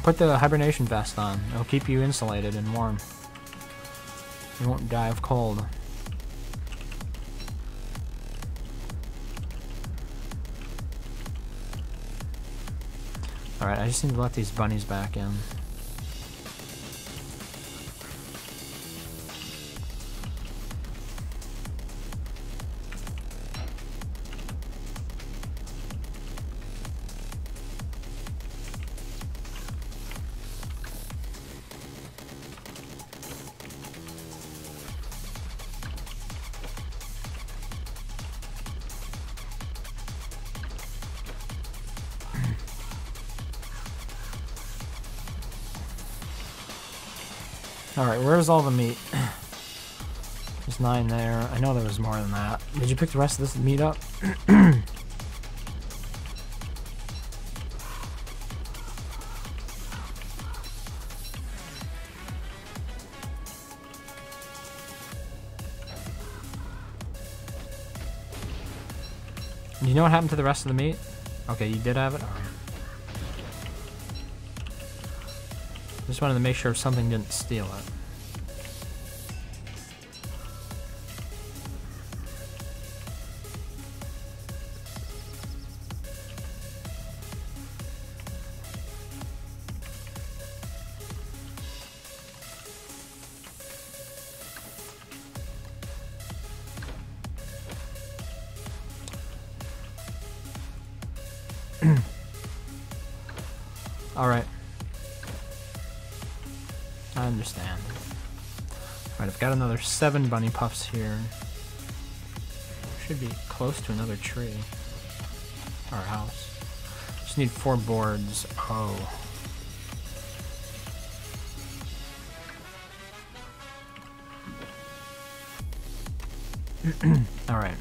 Put the hibernation vest on. It'll keep you insulated and warm. You won't die of cold. Alright, I just need to let these bunnies back in. Alright, where's all the meat? There's 9 there. I know there was more than that. Did you pick the rest of this meat up? Do you know what happened to the rest of the meat? Okay, you did have it? Alright. Just wanted to make sure something didn't steal it. Alright. I understand. Alright, I've got another 7 bunny puffs here. Should be close to another tree. Or house. Just need 4 boards. Oh. Alright.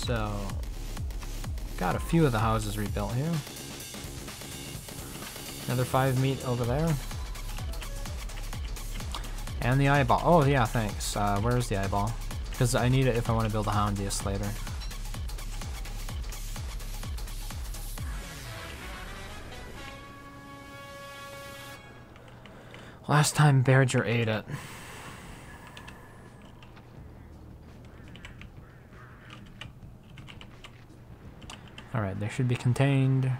So, got a few of the houses rebuilt here. Another 5 meat over there. And the eyeball. Oh yeah, thanks. Where's the eyeball? Because I need it if I want to build a Houndius later. Last time Bearger ate it. Alright, they should be contained.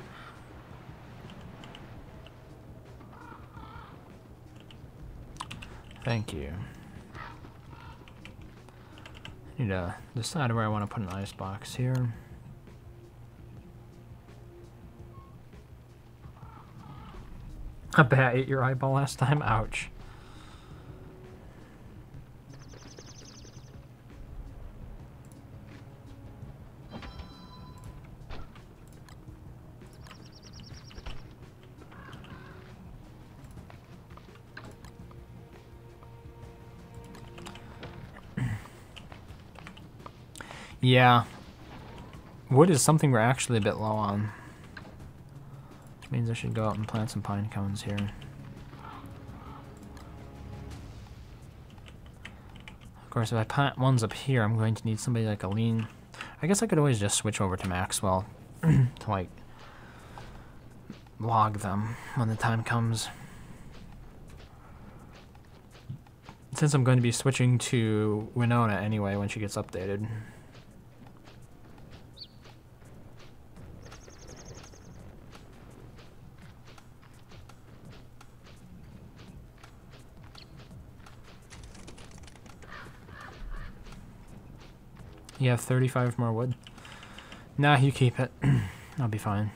Thank you. I need to decide where I want to put an icebox here. A bat ate your eyeball last time? Ouch. Yeah. Wood is something we're actually a bit low on. Which means I should go out and plant some pine cones here. Of course, if I plant ones up here, I'm going to need somebody like Aline. I guess I could always just switch over to Maxwell to, like, log them when the time comes. Since I'm going to be switching to Winona anyway when she gets updated. You have 35 more wood? Nah, you keep it. I'll be fine.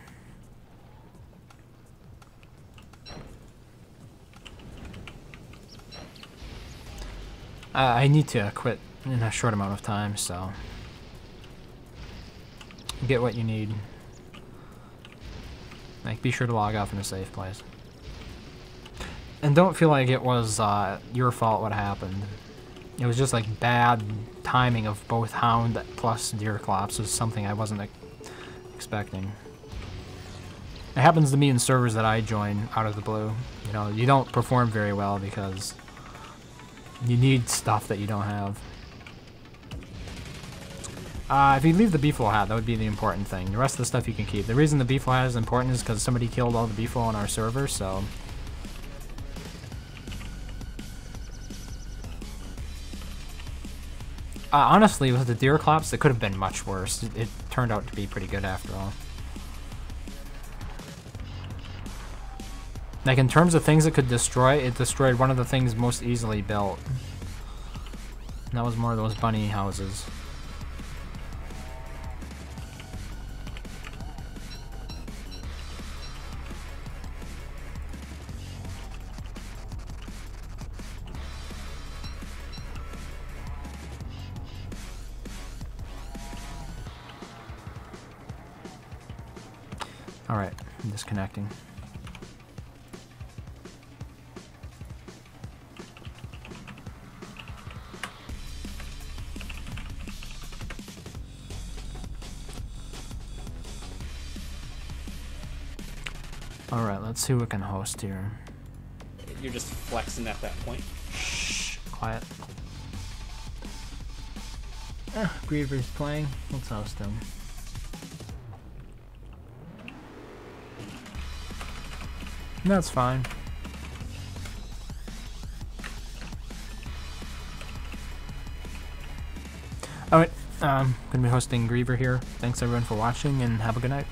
I need to quit in a short amount of time, so get what you need. Like, be sure to log off in a safe place. And don't feel like it was your fault what happened. It was just like bad timing of both Hound plus Deerclops was something I wasn't expecting. It happens to me in servers that I join out of the blue. You know, you don't perform very well because you need stuff that you don't have. If you leave the beefalo hat, that would be the important thing. The rest of the stuff you can keep. The reason the beefalo hat is important is because somebody killed all the beefalo on our server, so... honestly, with the Deerclops, it could have been much worse. It turned out to be pretty good after all. Like, in terms of things it could destroy, it destroyed one of the things most easily built. And that was more of those bunny houses. Alright. I'm disconnecting. Alright, let's see who we can host here. You're just flexing at that point. Shh, quiet. Griever's playing. Let's host him. That's fine. Alright, gonna be hosting Griever here. Thanks everyone for watching and have a good night.